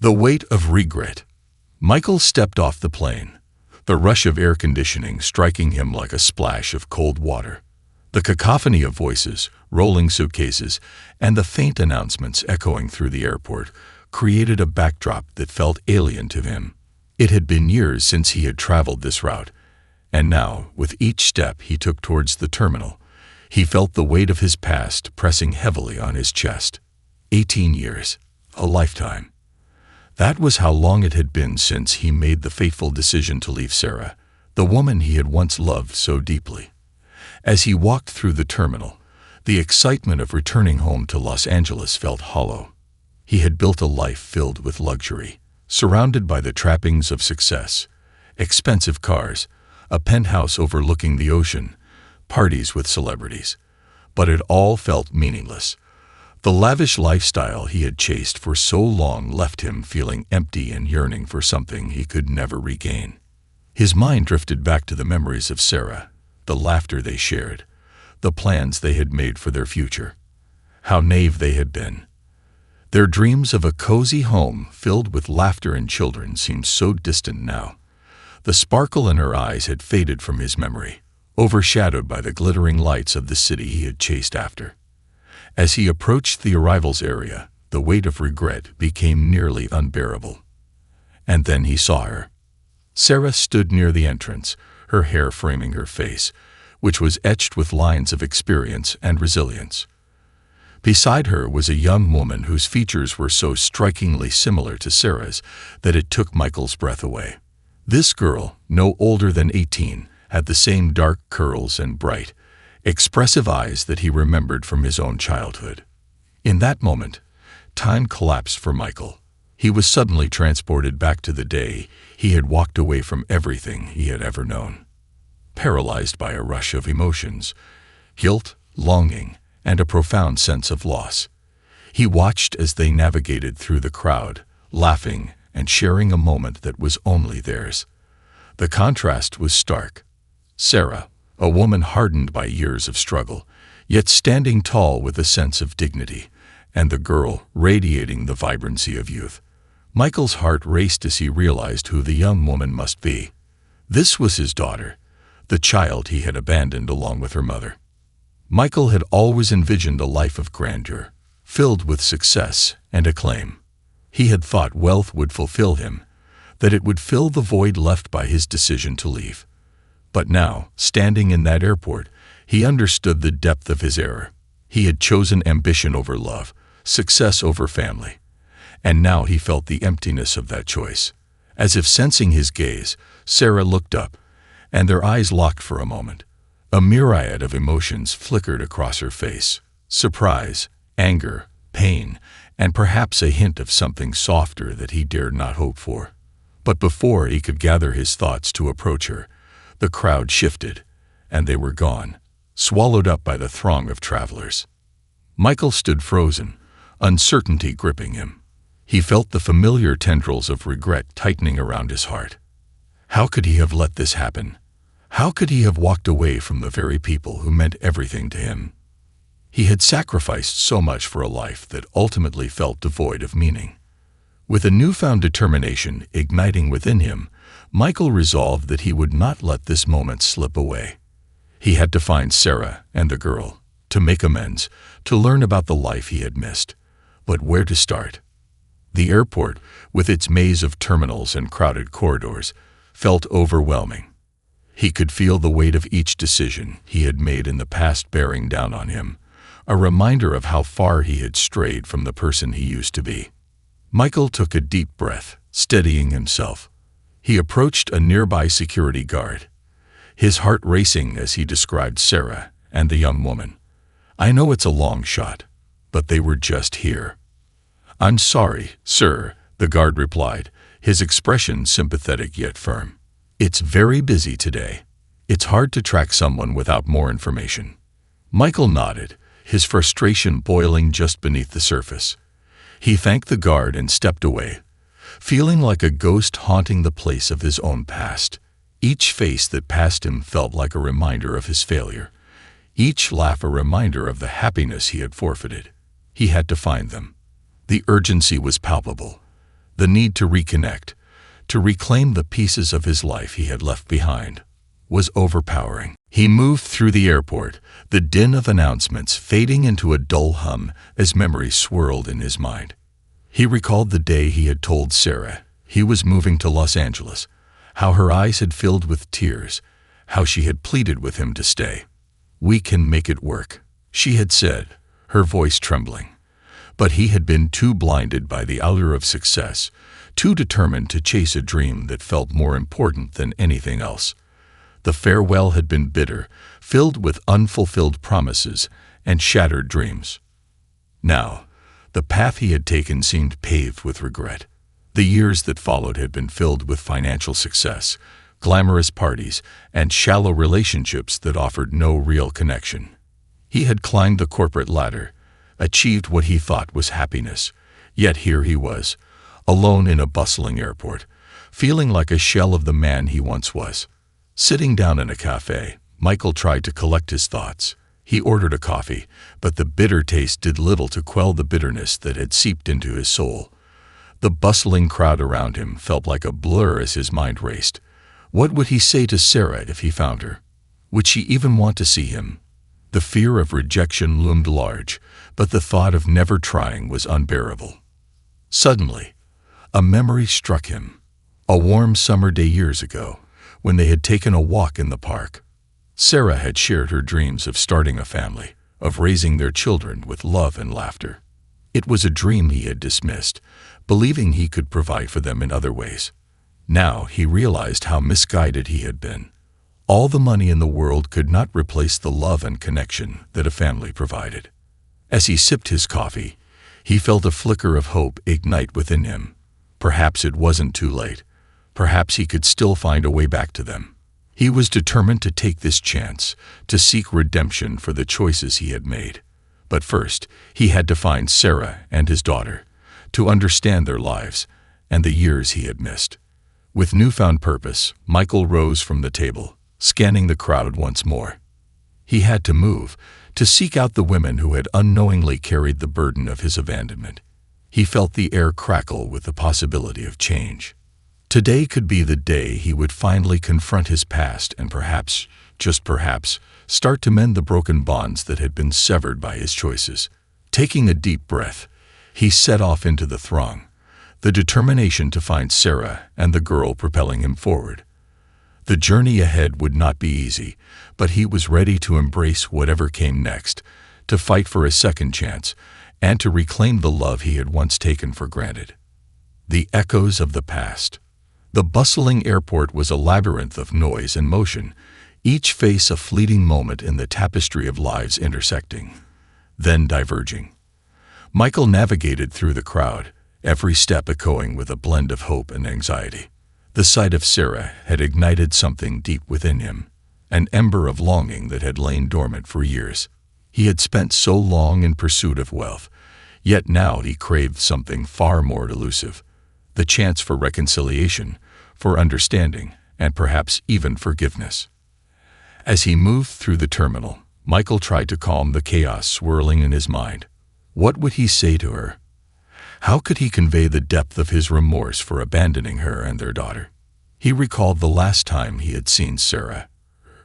The weight of regret. Michael stepped off the plane, the rush of air conditioning striking him like a splash of cold water. The cacophony of voices, rolling suitcases, and the faint announcements echoing through the airport created a backdrop that felt alien to him. It had been years since he had traveled this route, and now, with each step he took towards the terminal, he felt the weight of his past pressing heavily on his chest. 18 years, a lifetime. That was how long it had been since he made the fateful decision to leave Sarah, the woman he had once loved so deeply. As he walked through the terminal, the excitement of returning home to Los Angeles felt hollow. He had built a life filled with luxury, surrounded by the trappings of success, expensive cars, a penthouse overlooking the ocean, parties with celebrities. But it all felt meaningless. The lavish lifestyle he had chased for so long left him feeling empty and yearning for something he could never regain. His mind drifted back to the memories of Sarah, the laughter they shared, the plans they had made for their future. How naive they had been. Their dreams of a cozy home filled with laughter and children seemed so distant now. The sparkle in her eyes had faded from his memory, overshadowed by the glittering lights of the city he had chased after. As he approached the arrivals area, the weight of regret became nearly unbearable. And then he saw her. Sarah stood near the entrance, her hair framing her face, which was etched with lines of experience and resilience. Beside her was a young woman whose features were so strikingly similar to Sarah's that it took Michael's breath away. This girl, no older than 18, had the same dark curls and bright, expressive eyes that he remembered from his own childhood. In that moment, time collapsed for Michael. He was suddenly transported back to the day he had walked away from everything he had ever known. Paralyzed by a rush of emotions, guilt, longing, and a profound sense of loss, he watched as they navigated through the crowd, laughing and sharing a moment that was only theirs. The contrast was stark. Sarah, a woman hardened by years of struggle, yet standing tall with a sense of dignity, and the girl radiating the vibrancy of youth. Michael's heart raced as he realized who the young woman must be. This was his daughter, the child he had abandoned along with her mother. Michael had always envisioned a life of grandeur, filled with success and acclaim. He had thought wealth would fulfill him, that it would fill the void left by his decision to leave. But now, standing in that airport, he understood the depth of his error. He had chosen ambition over love, success over family. And now he felt the emptiness of that choice. As if sensing his gaze, Sarah looked up, and their eyes locked for a moment. A myriad of emotions flickered across her face: surprise, anger, pain, and perhaps a hint of something softer that he dared not hope for. But before he could gather his thoughts to approach her, the crowd shifted, and they were gone, swallowed up by the throng of travelers. Michael stood frozen, uncertainty gripping him. He felt the familiar tendrils of regret tightening around his heart. How could he have let this happen? How could he have walked away from the very people who meant everything to him? He had sacrificed so much for a life that ultimately felt devoid of meaning. With a newfound determination igniting within him, Michael resolved that he would not let this moment slip away. He had to find Sarah and the girl, to make amends, to learn about the life he had missed. But where to start? The airport, with its maze of terminals and crowded corridors, felt overwhelming. He could feel the weight of each decision he had made in the past bearing down on him, a reminder of how far he had strayed from the person he used to be. Michael took a deep breath, steadying himself. He approached a nearby security guard, his heart racing as he described Sarah and the young woman. "I know it's a long shot, but they were just here." "I'm sorry, sir," the guard replied, his expression sympathetic yet firm. "It's very busy today. It's hard to track someone without more information." Michael nodded, his frustration boiling just beneath the surface. He thanked the guard and stepped away, feeling like a ghost haunting the place of his own past. Each face that passed him felt like a reminder of his failure, each laugh a reminder of the happiness he had forfeited. He had to find them. The urgency was palpable. The need to reconnect, to reclaim the pieces of his life he had left behind, was overpowering. He moved through the airport, the din of announcements fading into a dull hum as memories swirled in his mind. He recalled the day he had told Sarah he was moving to Los Angeles, how her eyes had filled with tears, how she had pleaded with him to stay. "We can make it work," she had said, her voice trembling. But he had been too blinded by the allure of success, too determined to chase a dream that felt more important than anything else. The farewell had been bitter, filled with unfulfilled promises and shattered dreams. Now, the path he had taken seemed paved with regret. The years that followed had been filled with financial success, glamorous parties, and shallow relationships that offered no real connection. He had climbed the corporate ladder, achieved what he thought was happiness, yet here he was, alone in a bustling airport, feeling like a shell of the man he once was. Sitting down in a cafe, Michael tried to collect his thoughts. He ordered a coffee, but the bitter taste did little to quell the bitterness that had seeped into his soul. The bustling crowd around him felt like a blur as his mind raced. What would he say to Sarah if he found her? Would she even want to see him? The fear of rejection loomed large, but the thought of never trying was unbearable. Suddenly, a memory struck him. A warm summer day years ago, when they had taken a walk in the park. Sarah had shared her dreams of starting a family, of raising their children with love and laughter. It was a dream he had dismissed, believing he could provide for them in other ways. Now he realized how misguided he had been. All the money in the world could not replace the love and connection that a family provided. As he sipped his coffee, he felt a flicker of hope ignite within him. Perhaps it wasn't too late. Perhaps he could still find a way back to them. He was determined to take this chance, to seek redemption for the choices he had made. But first, he had to find Sarah and his daughter, to understand their lives and the years he had missed. With newfound purpose, Michael rose from the table, scanning the crowd once more. He had to move, to seek out the women who had unknowingly carried the burden of his abandonment. He felt the air crackle with the possibility of change. Today could be the day he would finally confront his past and perhaps, just perhaps, start to mend the broken bonds that had been severed by his choices. Taking a deep breath, he set off into the throng, the determination to find Sarah and the girl propelling him forward. The journey ahead would not be easy, but he was ready to embrace whatever came next, to fight for a second chance, and to reclaim the love he had once taken for granted. The echoes of the past. The bustling airport was a labyrinth of noise and motion, each face a fleeting moment in the tapestry of lives intersecting, then diverging. Michael navigated through the crowd, every step echoing with a blend of hope and anxiety. The sight of Sarah had ignited something deep within him, an ember of longing that had lain dormant for years. He had spent so long in pursuit of wealth, yet now he craved something far more elusive, the chance for reconciliation, for understanding, and perhaps even forgiveness. As he moved through the terminal, Michael tried to calm the chaos swirling in his mind. What would he say to her? How could he convey the depth of his remorse for abandoning her and their daughter? He recalled the last time he had seen Sarah.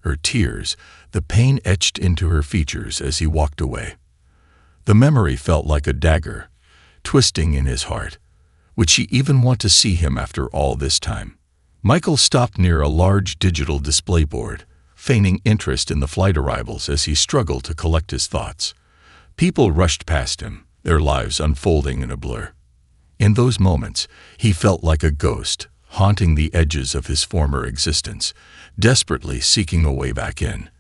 Her tears, the pain etched into her features as he walked away. The memory felt like a dagger, twisting in his heart. Would she even want to see him after all this time? Michael stopped near a large digital display board, feigning interest in the flight arrivals as he struggled to collect his thoughts. People rushed past him, their lives unfolding in a blur. In those moments, he felt like a ghost, haunting the edges of his former existence, desperately seeking a way back in.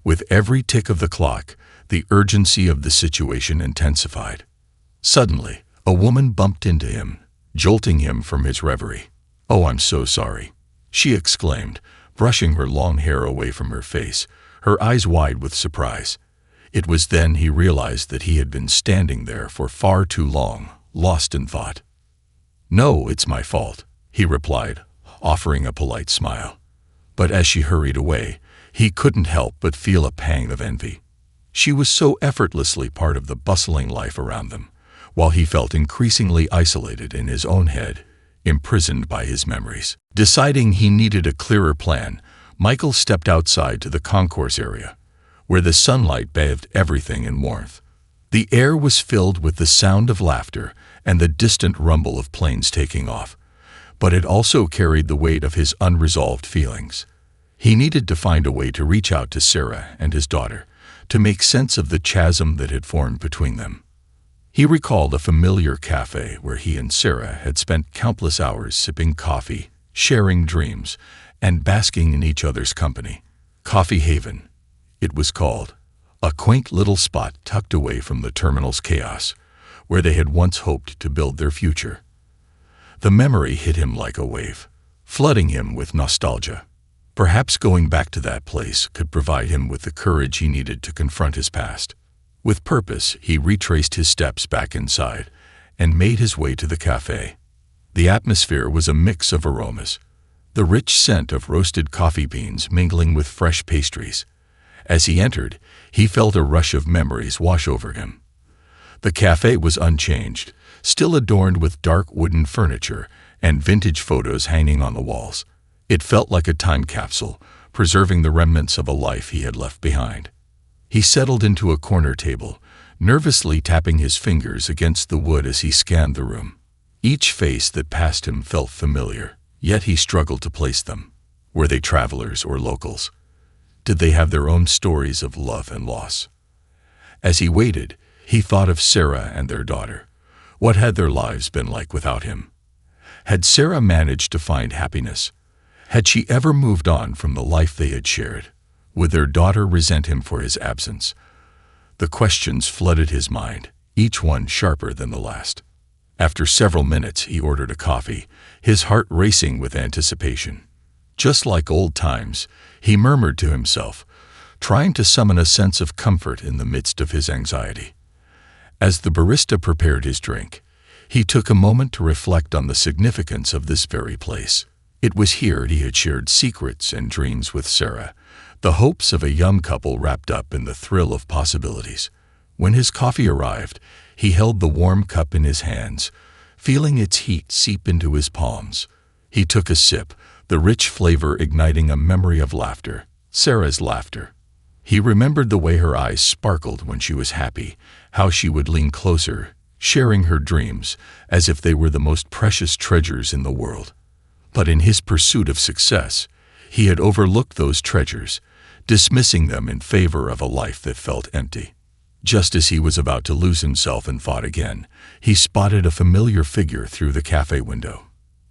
With every tick of the clock, the urgency of the situation intensified. Suddenly, a woman bumped into him, jolting him from his reverie. "Oh, I'm so sorry," she exclaimed, brushing her long hair away from her face, her eyes wide with surprise. It was then he realized that he had been standing there for far too long, lost in thought. "No, it's my fault," he replied, offering a polite smile. But as she hurried away, he couldn't help but feel a pang of envy. She was so effortlessly part of the bustling life around them, while he felt increasingly isolated in his own head, imprisoned by his memories. Deciding he needed a clearer plan, Michael stepped outside to the concourse area, where the sunlight bathed everything in warmth. The air was filled with the sound of laughter and the distant rumble of planes taking off, but it also carried the weight of his unresolved feelings. He needed to find a way to reach out to Sarah and his daughter, to make sense of the chasm that had formed between them. He recalled a familiar cafe where he and Sarah had spent countless hours sipping coffee, sharing dreams, and basking in each other's company. Coffee Haven, it was called, a quaint little spot tucked away from the terminal's chaos, where they had once hoped to build their future. The memory hit him like a wave, flooding him with nostalgia. Perhaps going back to that place could provide him with the courage he needed to confront his past. With purpose, he retraced his steps back inside and made his way to the cafe. The atmosphere was a mix of aromas, the rich scent of roasted coffee beans mingling with fresh pastries. As he entered, he felt a rush of memories wash over him. The cafe was unchanged, still adorned with dark wooden furniture and vintage photos hanging on the walls. It felt like a time capsule, preserving the remnants of a life he had left behind. He settled into a corner table, nervously tapping his fingers against the wood as he scanned the room. Each face that passed him felt familiar, yet he struggled to place them. Were they travelers or locals? Did they have their own stories of love and loss? As he waited, he thought of Sarah and their daughter. What had their lives been like without him? Had Sarah managed to find happiness? Had she ever moved on from the life they had shared? Would their daughter resent him for his absence? The questions flooded his mind, each one sharper than the last. After several minutes, he ordered a coffee, his heart racing with anticipation. Just like old times, he murmured to himself, trying to summon a sense of comfort in the midst of his anxiety. As the barista prepared his drink, he took a moment to reflect on the significance of this very place. It was here he had shared secrets and dreams with Sarah, the hopes of a young couple wrapped up in the thrill of possibilities. When his coffee arrived, he held the warm cup in his hands, feeling its heat seep into his palms. He took a sip, the rich flavor igniting a memory of laughter, Sarah's laughter. He remembered the way her eyes sparkled when she was happy, how she would lean closer, sharing her dreams, as if they were the most precious treasures in the world. But in his pursuit of success, he had overlooked those treasures, dismissing them in favor of a life that felt empty. Just as he was about to lose himself in thought again, he spotted a familiar figure through the cafe window.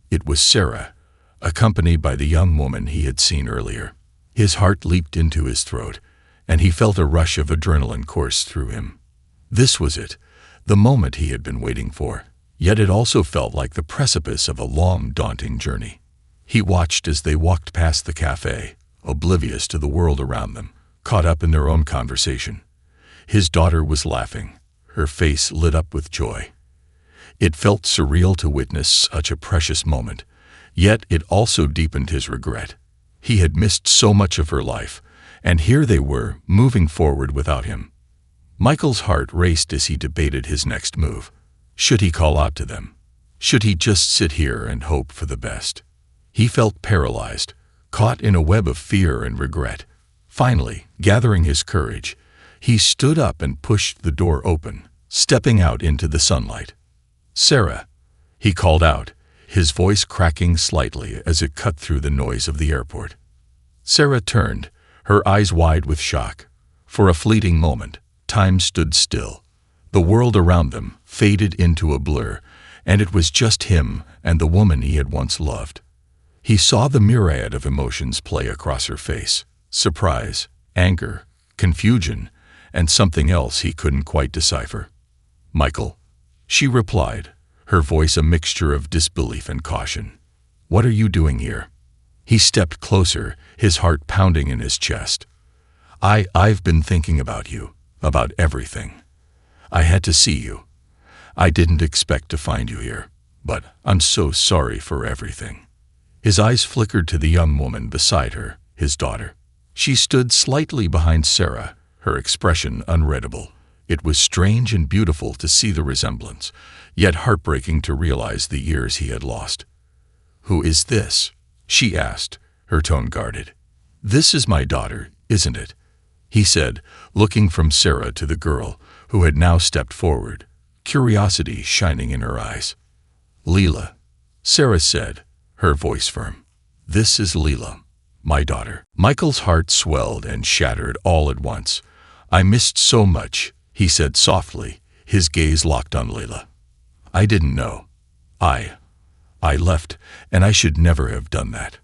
It was Sarah, accompanied by the young woman he had seen earlier. His heart leaped into his throat, and he felt a rush of adrenaline course through him. This was it, the moment he had been waiting for. Yet it also felt like the precipice of a long, daunting journey. He watched as they walked past the cafe, oblivious to the world around them, caught up in their own conversation. His daughter was laughing, her face lit up with joy. It felt surreal to witness such a precious moment, yet it also deepened his regret. He had missed so much of her life, and here they were, moving forward without him. Michael's heart raced as he debated his next move. Should he call out to them? Should he just sit here and hope for the best? He felt paralyzed, caught in a web of fear and regret. Finally, gathering his courage, he stood up and pushed the door open, stepping out into the sunlight. "Sarah," he called out, his voice cracking slightly as it cut through the noise of the airport. Sarah turned, her eyes wide with shock. For a fleeting moment, time stood still. The world around them faded into a blur, and it was just him and the woman he had once loved. He saw the myriad of emotions play across her face: surprise, anger, confusion, and something else he couldn't quite decipher. "Michael," she replied, her voice a mixture of disbelief and caution. "What are you doing here?" He stepped closer, his heart pounding in his chest. I've been thinking about you, about everything. I had to see you. I didn't expect to find you here, but I'm so sorry for everything." His eyes flickered to the young woman beside her, his daughter. She stood slightly behind Sarah, her expression unreadable. It was strange and beautiful to see the resemblance, yet heartbreaking to realize the years he had lost. Who is this? She asked, her tone guarded. This is my daughter, isn't it? He said, looking from Sarah to the girl, who had now stepped forward, curiosity shining in her eyes. Leela, Sarah said, her voice firm. This is Leela, my daughter. Michael's heart swelled and shattered all at once. I missed so much, he said softly, his gaze locked on Leela. I didn't know. I left, and I should never have done that.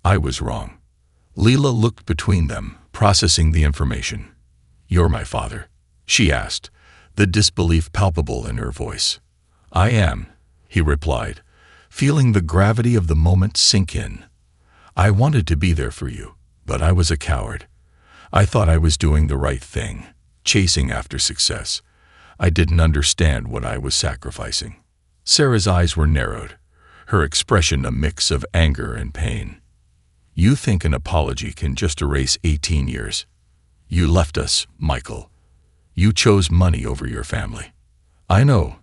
I was wrong. Leela looked between them, processing the information. You're my father, she asked, the disbelief palpable in her voice. I am, he replied, feeling the gravity of the moment sink in. I wanted to be there for you, but I was a coward. I thought I was doing the right thing, chasing after success. I didn't understand what I was sacrificing. Sarah's eyes were narrowed, her expression a mix of anger and pain. You think an apology can just erase 18 years? You left us, Michael. You chose money over your family. I know,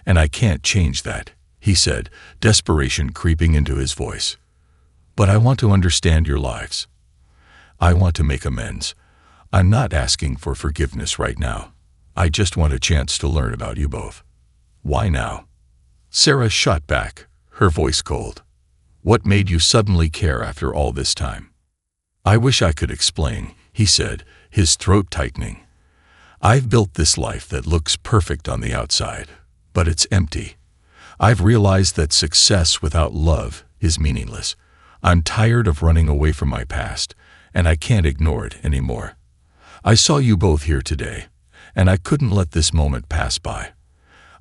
and I can't change that, he said, desperation creeping into his voice. But I want to understand your lives. I want to make amends. I'm not asking for forgiveness right now. I just want a chance to learn about you both. Why now? Sarah shot back, her voice cold. What made you suddenly care after all this time? I wish I could explain, he said, his throat tightening. I've built this life that looks perfect on the outside, but it's empty. I've realized that success without love is meaningless. I'm tired of running away from my past, and I can't ignore it anymore. I saw you both here today, and I couldn't let this moment pass by.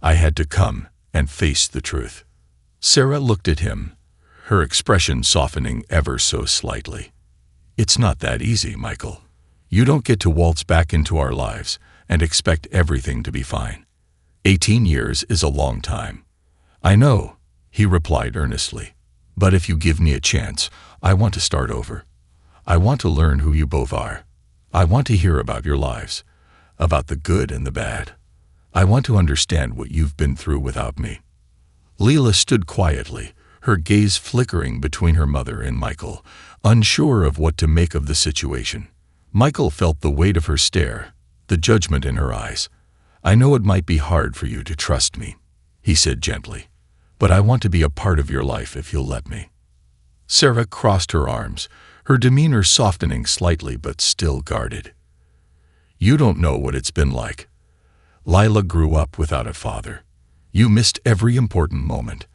I had to come and face the truth. Sarah looked at him, her expression softening ever so slightly. It's not that easy, Michael. You don't get to waltz back into our lives and expect everything to be fine. 18 years is a long time. I know, he replied earnestly. But if you give me a chance, I want to start over. I want to learn who you both are. I want to hear about your lives, about the good and the bad. I want to understand what you've been through without me. Leela stood quietly, her gaze flickering between her mother and Michael, unsure of what to make of the situation. Michael felt the weight of her stare, the judgment in her eyes. I know it might be hard for you to trust me, he said gently, but I want to be a part of your life if you'll let me. Sarah crossed her arms, her demeanor softening slightly but still guarded. You don't know what it's been like. Lila grew up without a father. You missed every important moment.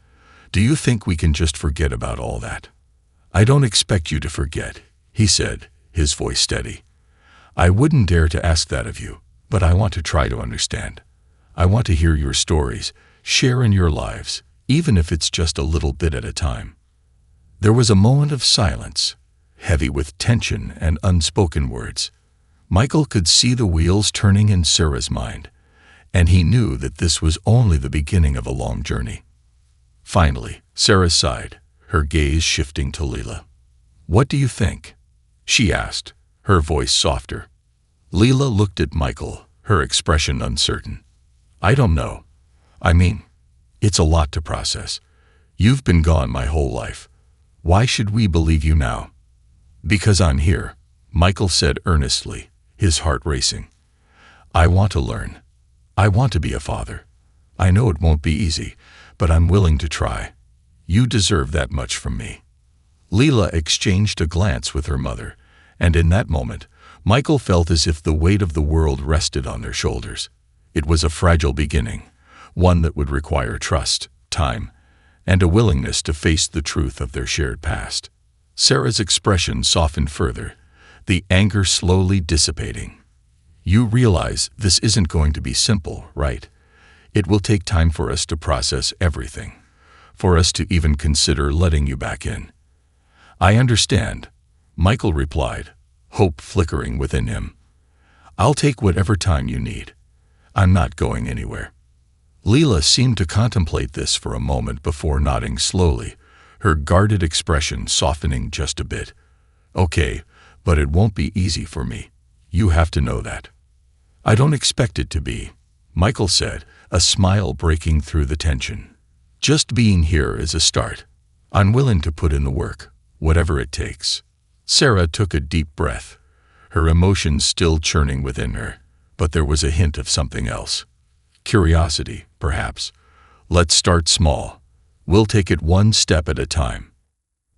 Do you think we can just forget about all that? I don't expect you to forget, he said, his voice steady. I wouldn't dare to ask that of you, but I want to try to understand. I want to hear your stories, share in your lives, even if it's just a little bit at a time. There was a moment of silence, heavy with tension and unspoken words. Michael could see the wheels turning in Sarah's mind, and he knew that this was only the beginning of a long journey. Finally, Sarah sighed, her gaze shifting to Leela. What do you think? She asked, her voice softer. Leela looked at Michael, her expression uncertain. I don't know. I mean, it's a lot to process. You've been gone my whole life. Why should we believe you now? Because I'm here, Michael said earnestly, his heart racing. I want to learn. I want to be a father. I know it won't be easy, but I'm willing to try. You deserve that much from me. Leela exchanged a glance with her mother, and in that moment, Michael felt as if the weight of the world rested on their shoulders. It was a fragile beginning, one that would require trust, time, and a willingness to face the truth of their shared past. Sarah's expression softened further, the anger slowly dissipating. You realize this isn't going to be simple, right? It will take time for us to process everything, for us to even consider letting you back in. I understand, Michael replied, hope flickering within him. I'll take whatever time you need. I'm not going anywhere. Leela seemed to contemplate this for a moment before nodding slowly, her guarded expression softening just a bit. Okay, but it won't be easy for me. You have to know that. I don't expect it to be, Michael said, a smile breaking through the tension. Just being here is a start. I'm willing to put in the work, whatever it takes. Sarah took a deep breath, her emotions still churning within her, but there was a hint of something else. Curiosity, perhaps. Let's start small. We'll take it one step at a time.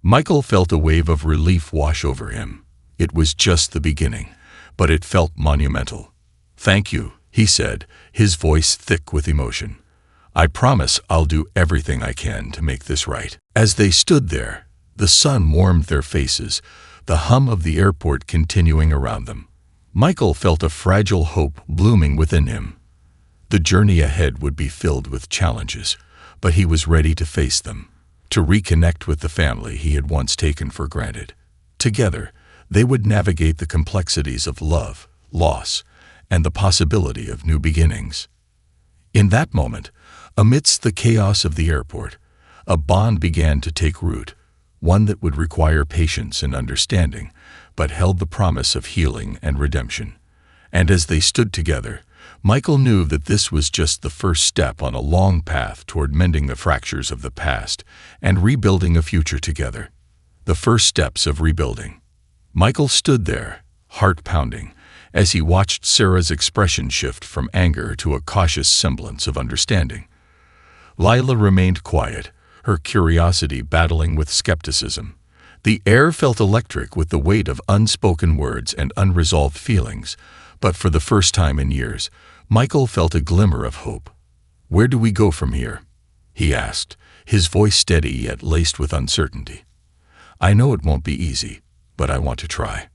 Michael felt a wave of relief wash over him. It was just the beginning, but it felt monumental. Thank you, he said, his voice thick with emotion. I promise I'll do everything I can to make this right. As they stood there, the sun warmed their faces, the hum of the airport continuing around them. Michael felt a fragile hope blooming within him. The journey ahead would be filled with challenges, but he was ready to face them, to reconnect with the family he had once taken for granted. Together, they would navigate the complexities of love, loss, and the possibility of new beginnings. In that moment, amidst the chaos of the airport, a bond began to take root, one that would require patience and understanding, but held the promise of healing and redemption. And as they stood together, Michael knew that this was just the first step on a long path toward mending the fractures of the past and rebuilding a future together. The first steps of rebuilding. Michael stood there, heart pounding, as he watched Sarah's expression shift from anger to a cautious semblance of understanding. Lila remained quiet, her curiosity battling with skepticism. The air felt electric with the weight of unspoken words and unresolved feelings, but for the first time in years, Michael felt a glimmer of hope. "Where do we go from here?" he asked, his voice steady yet laced with uncertainty. "I know it won't be easy, but I want to try."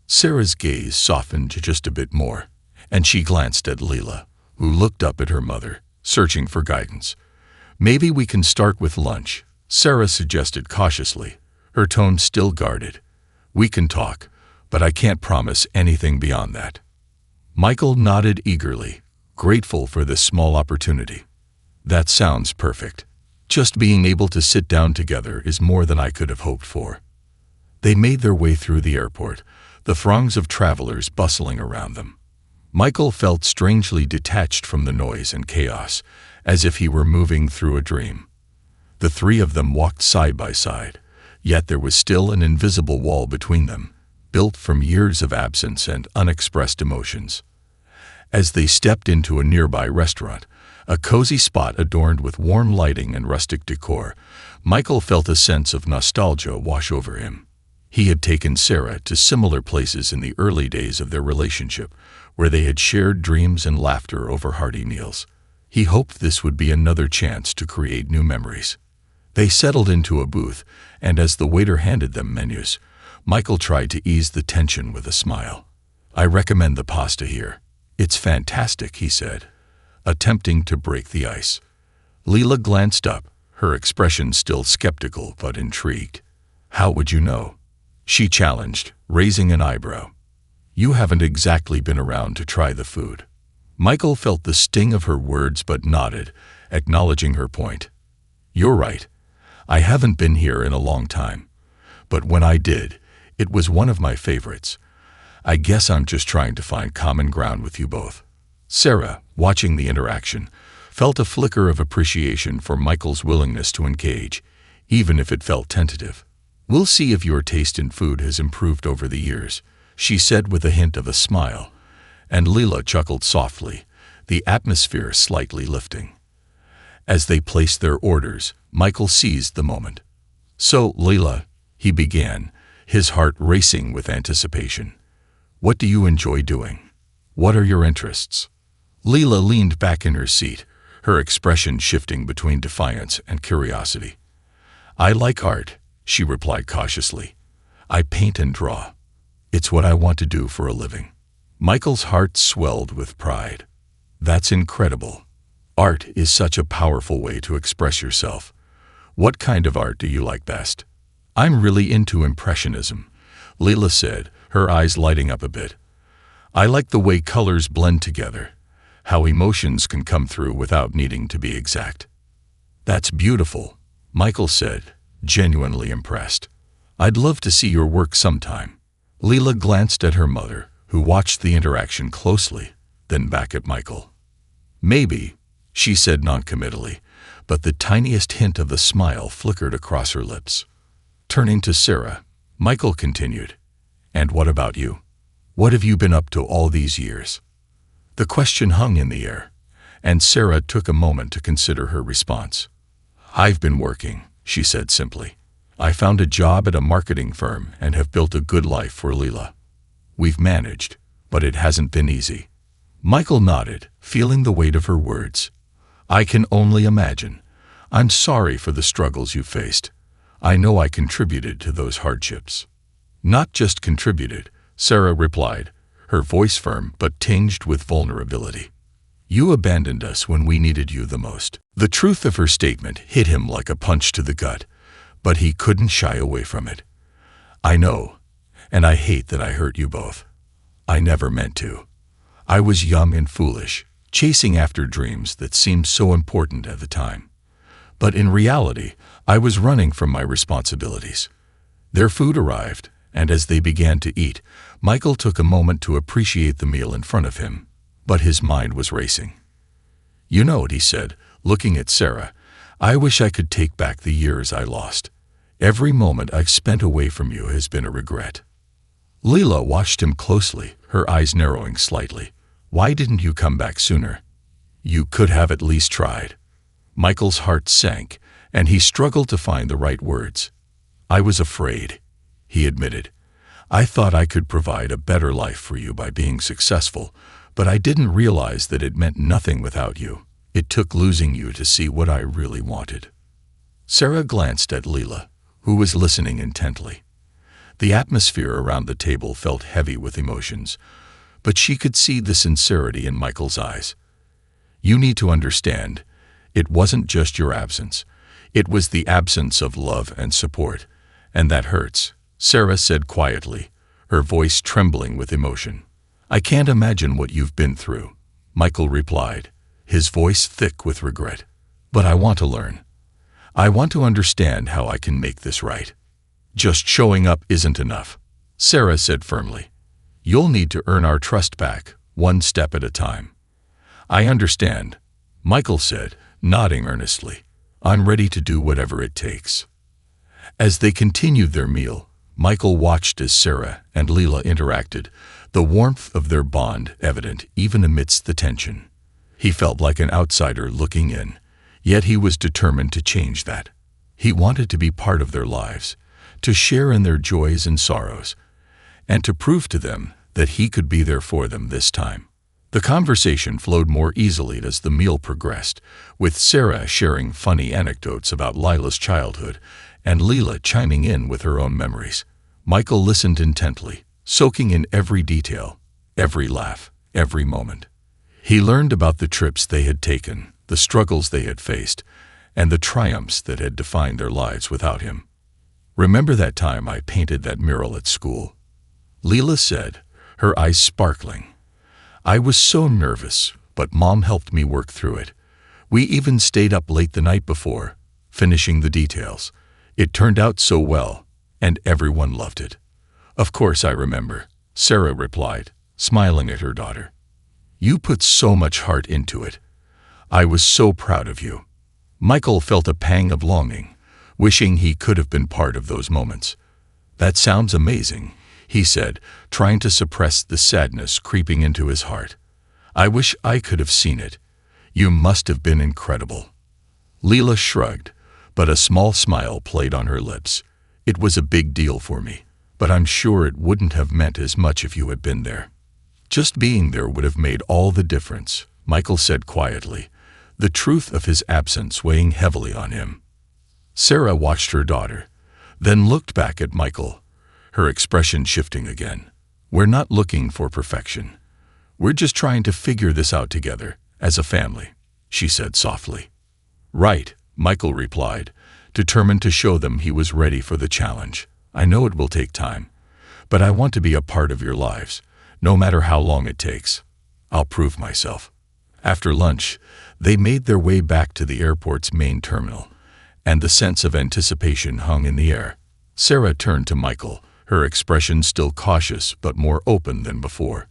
Sarah's gaze softened just a bit more, and she glanced at Lila, who looked up at her mother, searching for guidance. "Maybe we can start with lunch," Sarah suggested cautiously, her tone still guarded. "We can talk, but I can't promise anything beyond that." Michael nodded eagerly, grateful for this small opportunity. "That sounds perfect. Just being able to sit down together is more than I could have hoped for." They made their way through the airport, the throngs of travelers bustling around them. Michael felt strangely detached from the noise and chaos, as if he were moving through a dream. The three of them walked side by side, yet there was still an invisible wall between them, built from years of absence and unexpressed emotions. As they stepped into a nearby restaurant, a cozy spot adorned with warm lighting and rustic decor, Michael felt a sense of nostalgia wash over him. He had taken Sarah to similar places in the early days of their relationship, where they had shared dreams and laughter over hearty meals. He hoped this would be another chance to create new memories. They settled into a booth, and as the waiter handed them menus, Michael tried to ease the tension with a smile. "I recommend the pasta here. It's fantastic," he said, attempting to break the ice. Lila glanced up, her expression still skeptical but intrigued. "How would you know?" she challenged, raising an eyebrow. "You haven't exactly been around to try the food." Michael felt the sting of her words but nodded, acknowledging her point. "You're right. I haven't been here in a long time. But when I did, it was one of my favorites. I guess I'm just trying to find common ground with you both." Sarah, watching the interaction, felt a flicker of appreciation for Michael's willingness to engage, even if it felt tentative. "We'll see if your taste in food has improved over the years," she said with a hint of a smile, and Lila chuckled softly, the atmosphere slightly lifting. As they placed their orders, Michael seized the moment. "So, Lila," he began, his heart racing with anticipation, "what do you enjoy doing? What are your interests?" Lila leaned back in her seat, her expression shifting between defiance and curiosity. "I like art," she replied cautiously. "I paint and draw. It's what I want to do for a living." Michael's heart swelled with pride. "That's incredible. Art is such a powerful way to express yourself. What kind of art do you like best?" "I'm really into Impressionism," Lila said, her eyes lighting up a bit. "I like the way colors blend together, how emotions can come through without needing to be exact." "That's beautiful," Michael said, genuinely impressed. "I'd love to see your work sometime." Lila glanced at her mother, who watched the interaction closely, then back at Michael. "Maybe," she said noncommittally, but the tiniest hint of the smile flickered across her lips. Turning to Sarah, Michael continued, "And what about you? What have you been up to all these years?" The question hung in the air, and Sarah took a moment to consider her response. "I've been working," she said simply. "I found a job at a marketing firm and have built a good life for Leela. We've managed, but it hasn't been easy." Michael nodded, feeling the weight of her words. "I can only imagine. I'm sorry for the struggles you faced. I know I contributed to those hardships." "Not just contributed," Sarah replied, her voice firm but tinged with vulnerability. "You abandoned us when we needed you the most." The truth of her statement hit him like a punch to the gut, but he couldn't shy away from it. "I know, and I hate that I hurt you both. I never meant to. I was young and foolish, chasing after dreams that seemed so important at the time. But in reality, I was running from my responsibilities." Their food arrived, and as they began to eat, Michael took a moment to appreciate the meal in front of him, but his mind was racing. "You know what," he said, looking at Sarah, "I wish I could take back the years I lost. Every moment I've spent away from you has been a regret." Leela watched him closely, her eyes narrowing slightly. "Why didn't you come back sooner? You could have at least tried." Michael's heart sank, and he struggled to find the right words. "I was afraid," he admitted. "I thought I could provide a better life for you by being successful, but I didn't realize that it meant nothing without you. It took losing you to see what I really wanted." Sarah glanced at Leela, who was listening intently. The atmosphere around the table felt heavy with emotions, but she could see the sincerity in Michael's eyes. "You need to understand, it wasn't just your absence. It was the absence of love and support, and that hurts," Sarah said quietly, her voice trembling with emotion. "I can't imagine what you've been through," Michael replied, his voice thick with regret. "But I want to learn. I want to understand how I can make this right." "Just showing up isn't enough," Sarah said firmly. "You'll need to earn our trust back, one step at a time." "I understand," Michael said, nodding earnestly. "I'm ready to do whatever it takes." As they continued their meal, Michael watched as Sarah and Leela interacted, the warmth of their bond evident even amidst the tension. He felt like an outsider looking in, yet he was determined to change that. He wanted to be part of their lives, to share in their joys and sorrows, and to prove to them that he could be there for them this time. The conversation flowed more easily as the meal progressed, with Sarah sharing funny anecdotes about Lila's childhood and Leela chiming in with her own memories. Michael listened intently, soaking in every detail, every laugh, every moment. He learned about the trips they had taken, the struggles they had faced, and the triumphs that had defined their lives without him. "Remember that time I painted that mural at school?" Leela said, her eyes sparkling. "I was so nervous, but Mom helped me work through it. We even stayed up late the night before, finishing the details. It turned out so well, and everyone loved it." "Of course I remember," Sarah replied, smiling at her daughter. "You put so much heart into it. I was so proud of you." Michael felt a pang of longing, wishing he could have been part of those moments. "That sounds amazing," he said, trying to suppress the sadness creeping into his heart. "I wish I could have seen it. You must have been incredible." Leela shrugged, but a small smile played on her lips. "It was a big deal for me, but I'm sure it wouldn't have meant as much if you had been there." "Just being there would have made all the difference," Michael said quietly, the truth of his absence weighing heavily on him. Sarah watched her daughter, then looked back at Michael, her expression shifting again. "We're not looking for perfection. We're just trying to figure this out together, as a family," she said softly. "Right," Michael replied, determined to show them he was ready for the challenge. "I know it will take time, but I want to be a part of your lives, no matter how long it takes. I'll prove myself." After lunch, they made their way back to the airport's main terminal, and the sense of anticipation hung in the air. Sarah turned to Michael, her expression still cautious but more open than before.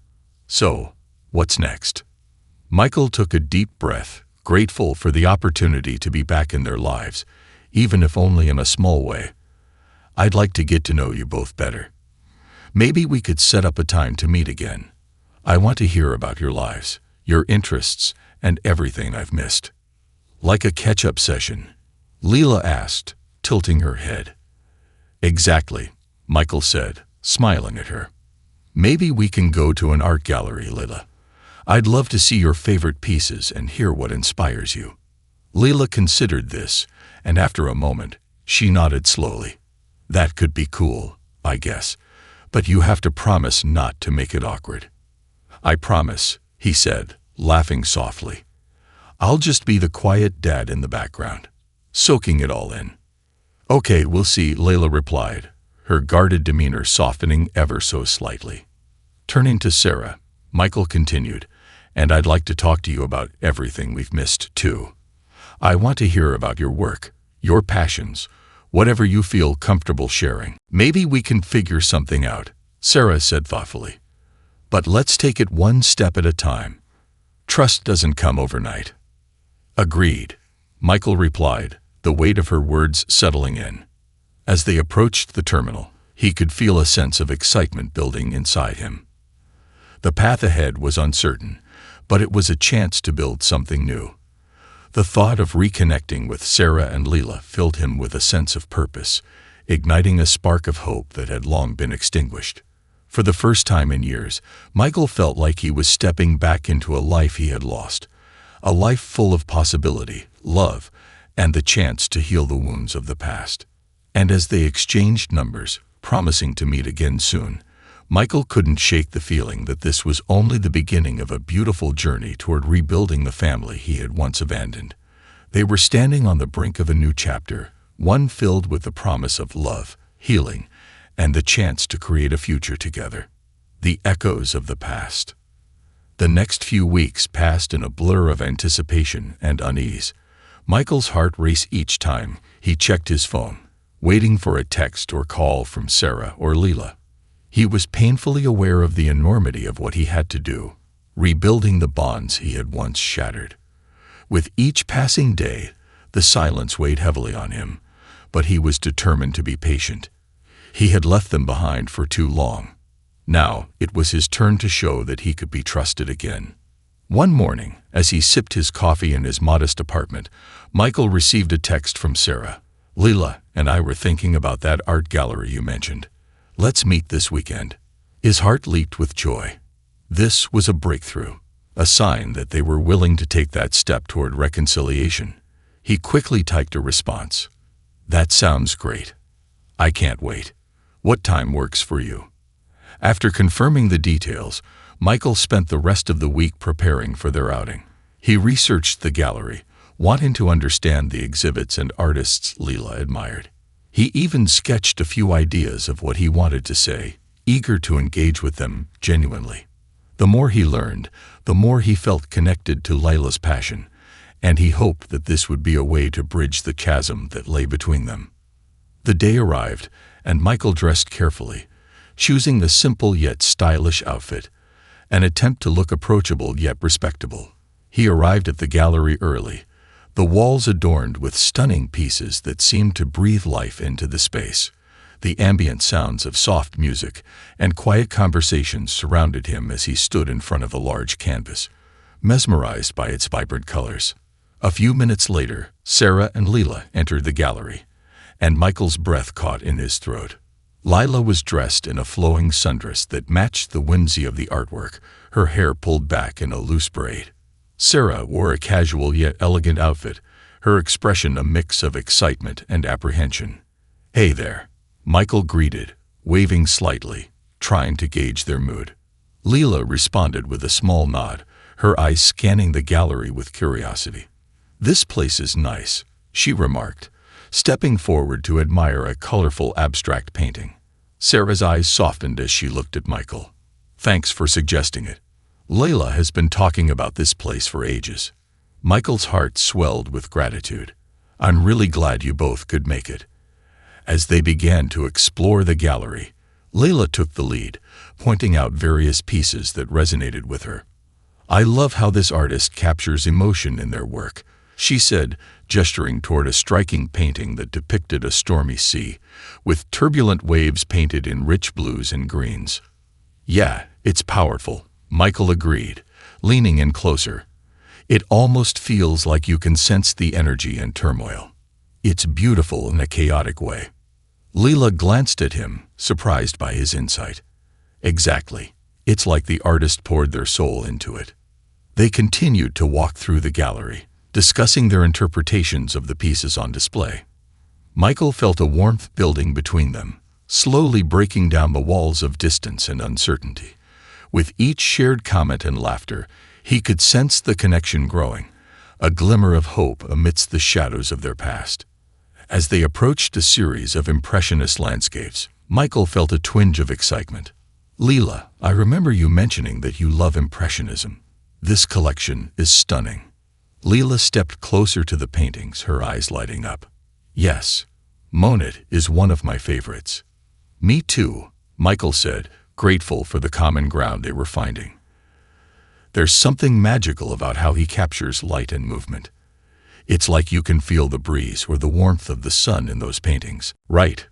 "So, what's next?" Michael took a deep breath, grateful for the opportunity to be back in their lives, even if only in a small way. I'd like to get to know you both better. Maybe we could set up a time to meet again. I want to hear about your lives, your interests, and everything I've missed." "Like a catch-up session?" Leela asked, tilting her head. "Exactly," Michael said, smiling at her. "Maybe we can go to an art gallery, Leela. I'd love to see your favorite pieces and hear what inspires you." Leela considered this, and after a moment, she nodded slowly. "That could be cool, I guess, but you have to promise not to make it awkward." "I promise," he said, laughing softly. "I'll just be the quiet dad in the background, soaking it all in." "Okay, we'll see," Leila replied, her guarded demeanor softening ever so slightly. Turning to Sarah, Michael continued, "And I'd like to talk to you about everything we've missed, too. I want to hear about your work, your passions, whatever you feel comfortable sharing. Maybe we can figure something out," Sarah said thoughtfully. "But let's take it one step at a time. Trust doesn't come overnight." "Agreed," Michael replied, the weight of her words settling in. As they approached the terminal, he could feel a sense of excitement building inside him. The path ahead was uncertain, but it was a chance to build something new. The thought of reconnecting with Sarah and Leela filled him with a sense of purpose, igniting a spark of hope that had long been extinguished. For the first time in years, Michael felt like he was stepping back into a life he had lost, a life full of possibility, love, and the chance to heal the wounds of the past. And as they exchanged numbers, promising to meet again soon, Michael couldn't shake the feeling that this was only the beginning of a beautiful journey toward rebuilding the family he had once abandoned. They were standing on the brink of a new chapter, one filled with the promise of love, healing, and the chance to create a future together. The echoes of the past. The next few weeks passed in a blur of anticipation and unease. Michael's heart raced each time he checked his phone, waiting for a text or call from Sarah or Leela. He was painfully aware of the enormity of what he had to do, rebuilding the bonds he had once shattered. With each passing day, the silence weighed heavily on him, but he was determined to be patient. He had left them behind for too long. Now it was his turn to show that he could be trusted again. One morning, as he sipped his coffee in his modest apartment, Michael received a text from Sarah. "Leela and I were thinking about that art gallery you mentioned. Let's meet this weekend." His heart leaped with joy. This was a breakthrough, a sign that they were willing to take that step toward reconciliation. He quickly typed a response. "That sounds great. I can't wait. What time works for you?" After confirming the details, Michael spent the rest of the week preparing for their outing. He researched the gallery, wanting to understand the exhibits and artists Leela admired. He even sketched a few ideas of what he wanted to say, eager to engage with them genuinely. The more he learned, the more he felt connected to Leila's passion, and he hoped that this would be a way to bridge the chasm that lay between them. The day arrived, and Michael dressed carefully, choosing the simple yet stylish outfit, an attempt to look approachable yet respectable. He arrived at the gallery early, the walls adorned with stunning pieces that seemed to breathe life into the space. The ambient sounds of soft music and quiet conversations surrounded him as he stood in front of a large canvas, mesmerized by its vibrant colors. A few minutes later, Sarah and Leela entered the gallery, and Michael's breath caught in his throat. Leila was dressed in a flowing sundress that matched the whimsy of the artwork, her hair pulled back in a loose braid. Sarah wore a casual yet elegant outfit, her expression a mix of excitement and apprehension. "Hey there," Michael greeted, waving slightly, trying to gauge their mood. Leela responded with a small nod, her eyes scanning the gallery with curiosity. "This place is nice," she remarked, stepping forward to admire a colorful abstract painting. Sarah's eyes softened as she looked at Michael. "Thanks for suggesting it. Leila has been talking about this place for ages." Michael's heart swelled with gratitude. "I'm really glad you both could make it." As they began to explore the gallery, Leila took the lead, pointing out various pieces that resonated with her. "I love how this artist captures emotion in their work," she said, gesturing toward a striking painting that depicted a stormy sea, with turbulent waves painted in rich blues and greens. "Yeah, it's powerful," Michael agreed, leaning in closer. "It almost feels like you can sense the energy and turmoil. It's beautiful in a chaotic way." Leela glanced at him, surprised by his insight. "Exactly. It's like the artist poured their soul into it." They continued to walk through the gallery, discussing their interpretations of the pieces on display. Michael felt a warmth building between them, slowly breaking down the walls of distance and uncertainty. With each shared comment and laughter, he could sense the connection growing, a glimmer of hope amidst the shadows of their past. As they approached a series of impressionist landscapes, Michael felt a twinge of excitement. "Leela, I remember you mentioning that you love Impressionism. This collection is stunning." Leela stepped closer to the paintings, her eyes lighting up. "Yes, Monet is one of my favorites." "Me too," Michael said, grateful for the common ground they were finding. "There's something magical about how he captures light and movement. It's like you can feel the breeze or the warmth of the sun in those paintings." "Right,"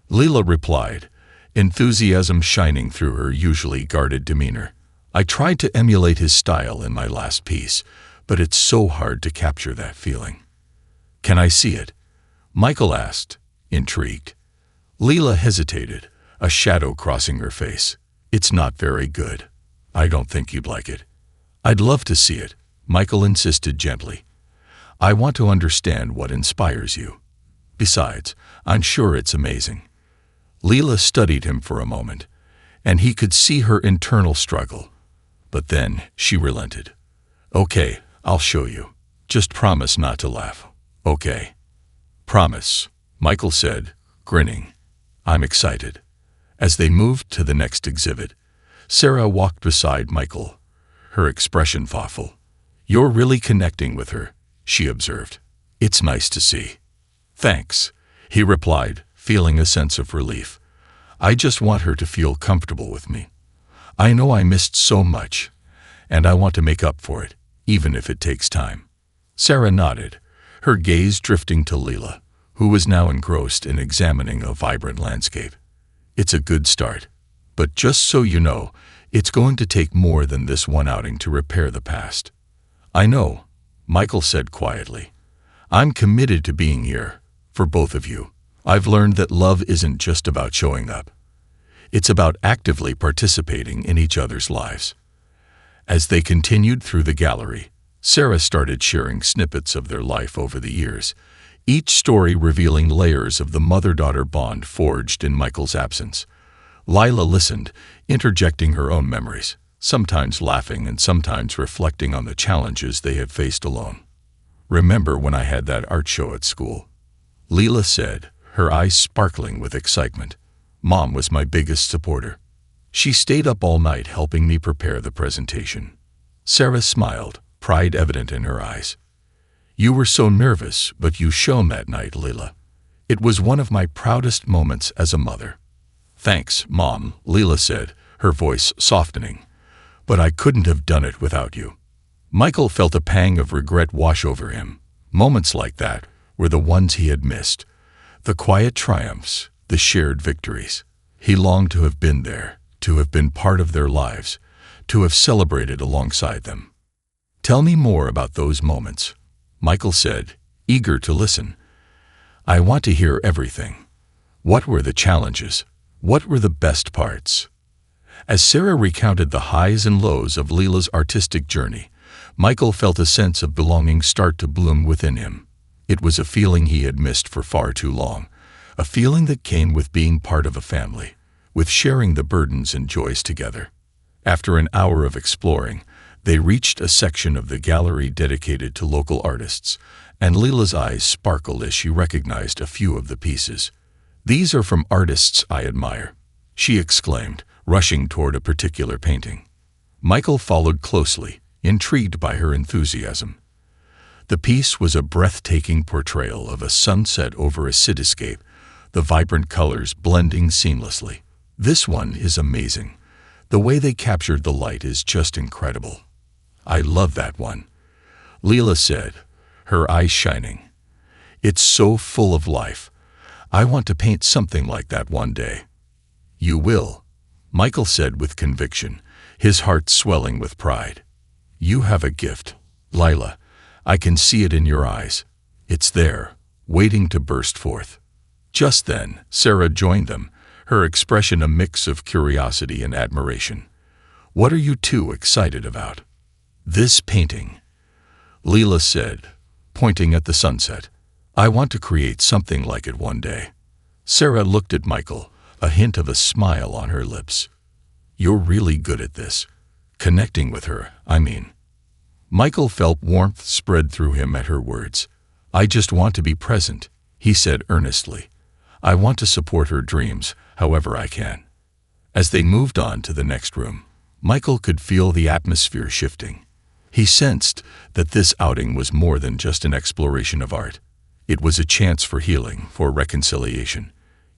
Leela replied, enthusiasm shining through her usually guarded demeanor. "I tried to emulate his style in my last piece, but it's so hard to capture that feeling." "Can I see it?" Michael asked, intrigued. Leela hesitated, a shadow crossing her face. "It's not very good. I don't think you'd like it." "I'd love to see it," Michael insisted gently. "I want to understand what inspires you. Besides, I'm sure it's amazing." Leela studied him for a moment, and he could see her internal struggle. But then she relented. "Okay, I'll show you. Just promise not to laugh, okay?" "Promise," Michael said, grinning. "I'm excited." As they moved to the next exhibit, Sarah walked beside Michael, her expression thoughtful. "You're really connecting with her," she observed. "It's nice to see." "Thanks," he replied, feeling a sense of relief. "I just want her to feel comfortable with me. I know I missed so much, and I want to make up for it, even if it takes time." Sarah nodded, her gaze drifting to Leela, who was now engrossed in examining a vibrant landscape. "It's a good start, but just so you know, it's going to take more than this one outing to repair the past." "I know," Michael said quietly. "I'm committed to being here, for both of you. I've learned that love isn't just about showing up. It's about actively participating in each other's lives." As they continued through the gallery, Sarah started sharing snippets of their life over the years, each story revealing layers of the mother-daughter bond forged in Michael's absence. Lila listened, interjecting her own memories, sometimes laughing and sometimes reflecting on the challenges they had faced alone. "Remember when I had that art show at school?" Leela said, her eyes sparkling with excitement. "Mom was my biggest supporter. She stayed up all night helping me prepare the presentation." Sarah smiled, pride evident in her eyes. "You were so nervous, but you shone that night, Leela. It was one of my proudest moments as a mother." "Thanks, Mom," Leela said, her voice softening. "But I couldn't have done it without you." Michael felt a pang of regret wash over him. Moments like that were the ones he had missed. The quiet triumphs, the shared victories. He longed to have been there, to have been part of their lives, to have celebrated alongside them. "Tell me more about those moments," Michael said, eager to listen. "I want to hear everything. What were the challenges? What were the best parts?" As Sarah recounted the highs and lows of Leela's artistic journey, Michael felt a sense of belonging start to bloom within him. It was a feeling he had missed for far too long, a feeling that came with being part of a family, with sharing the burdens and joys together. After an hour of exploring, they reached a section of the gallery dedicated to local artists, and Leela's eyes sparkled as she recognized a few of the pieces. "These are from artists I admire," she exclaimed, rushing toward a particular painting. Michael followed closely, intrigued by her enthusiasm. The piece was a breathtaking portrayal of a sunset over a cityscape, the vibrant colors blending seamlessly. "This one is amazing. The way they captured the light is just incredible. I love that one, Leela said, her eyes shining. It's so full of life. I want to paint something like that one day. You will, Michael said with conviction, his heart swelling with pride. You have a gift, Lila. I can see it in your eyes. It's there, waiting to burst forth. Just then, Sarah joined them, her expression a mix of curiosity and admiration. What are you two excited about? This painting, Leela said, pointing at the sunset. I want to create something like it one day. Sarah looked at Michael, a hint of a smile on her lips. You're really good at this. Connecting with her, I mean. Michael felt warmth spread through him at her words. I just want to be present, he said earnestly. I want to support her dreams, however I can. As they moved on to the next room, Michael could feel the atmosphere shifting. He sensed that this outing was more than just an exploration of art. It was a chance for healing, for reconciliation.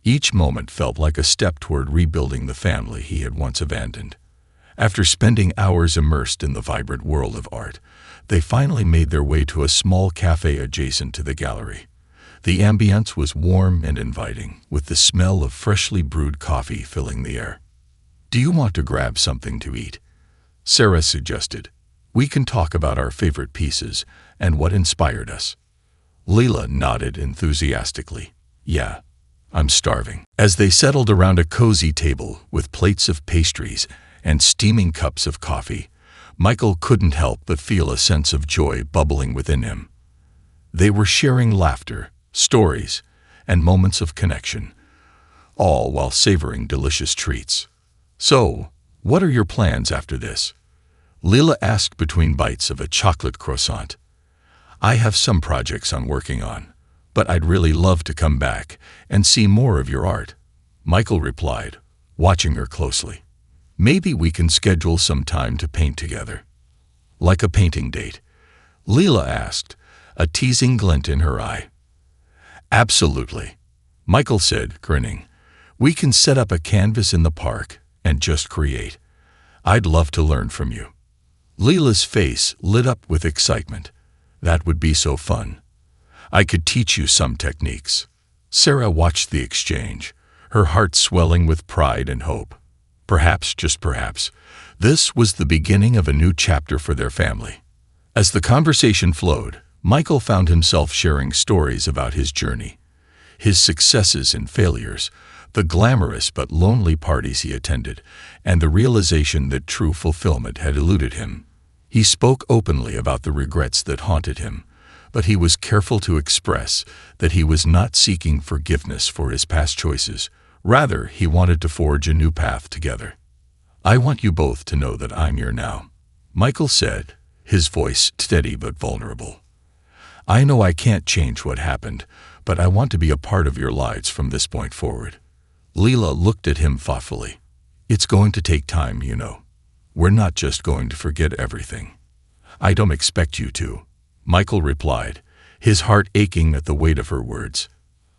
Each moment felt like a step toward rebuilding the family he had once abandoned. After spending hours immersed in the vibrant world of art, they finally made their way to a small cafe adjacent to the gallery. The ambience was warm and inviting, with the smell of freshly brewed coffee filling the air. Do you want to grab something to eat? Sarah suggested. We can talk about our favorite pieces and what inspired us. Leela nodded enthusiastically. Yeah, I'm starving. As they settled around a cozy table with plates of pastries and steaming cups of coffee, Michael couldn't help but feel a sense of joy bubbling within him. They were sharing laughter, stories, and moments of connection, all while savoring delicious treats. So, what are your plans after this? Leela asked between bites of a chocolate croissant. I have some projects I'm working on, but I'd really love to come back and see more of your art, Michael replied, watching her closely. Maybe we can schedule some time to paint together. Like a painting date? Leela asked, a teasing glint in her eye. Absolutely, Michael said, grinning. We can set up a canvas in the park and just create. I'd love to learn from you. Leela's face lit up with excitement. That would be so fun. I could teach you some techniques. Sarah watched the exchange, her heart swelling with pride and hope. Perhaps, just perhaps, this was the beginning of a new chapter for their family. As the conversation flowed, Michael found himself sharing stories about his journey, his successes and failures, the glamorous but lonely parties he attended, and the realization that true fulfillment had eluded him. He spoke openly about the regrets that haunted him, but he was careful to express that he was not seeking forgiveness for his past choices. Rather, he wanted to forge a new path together. I want you both to know that I'm here now, Michael said, his voice steady but vulnerable. I know I can't change what happened, but I want to be a part of your lives from this point forward. Leela looked at him thoughtfully. It's going to take time, you know. We're not just going to forget everything. I don't expect you to, Michael replied, his heart aching at the weight of her words.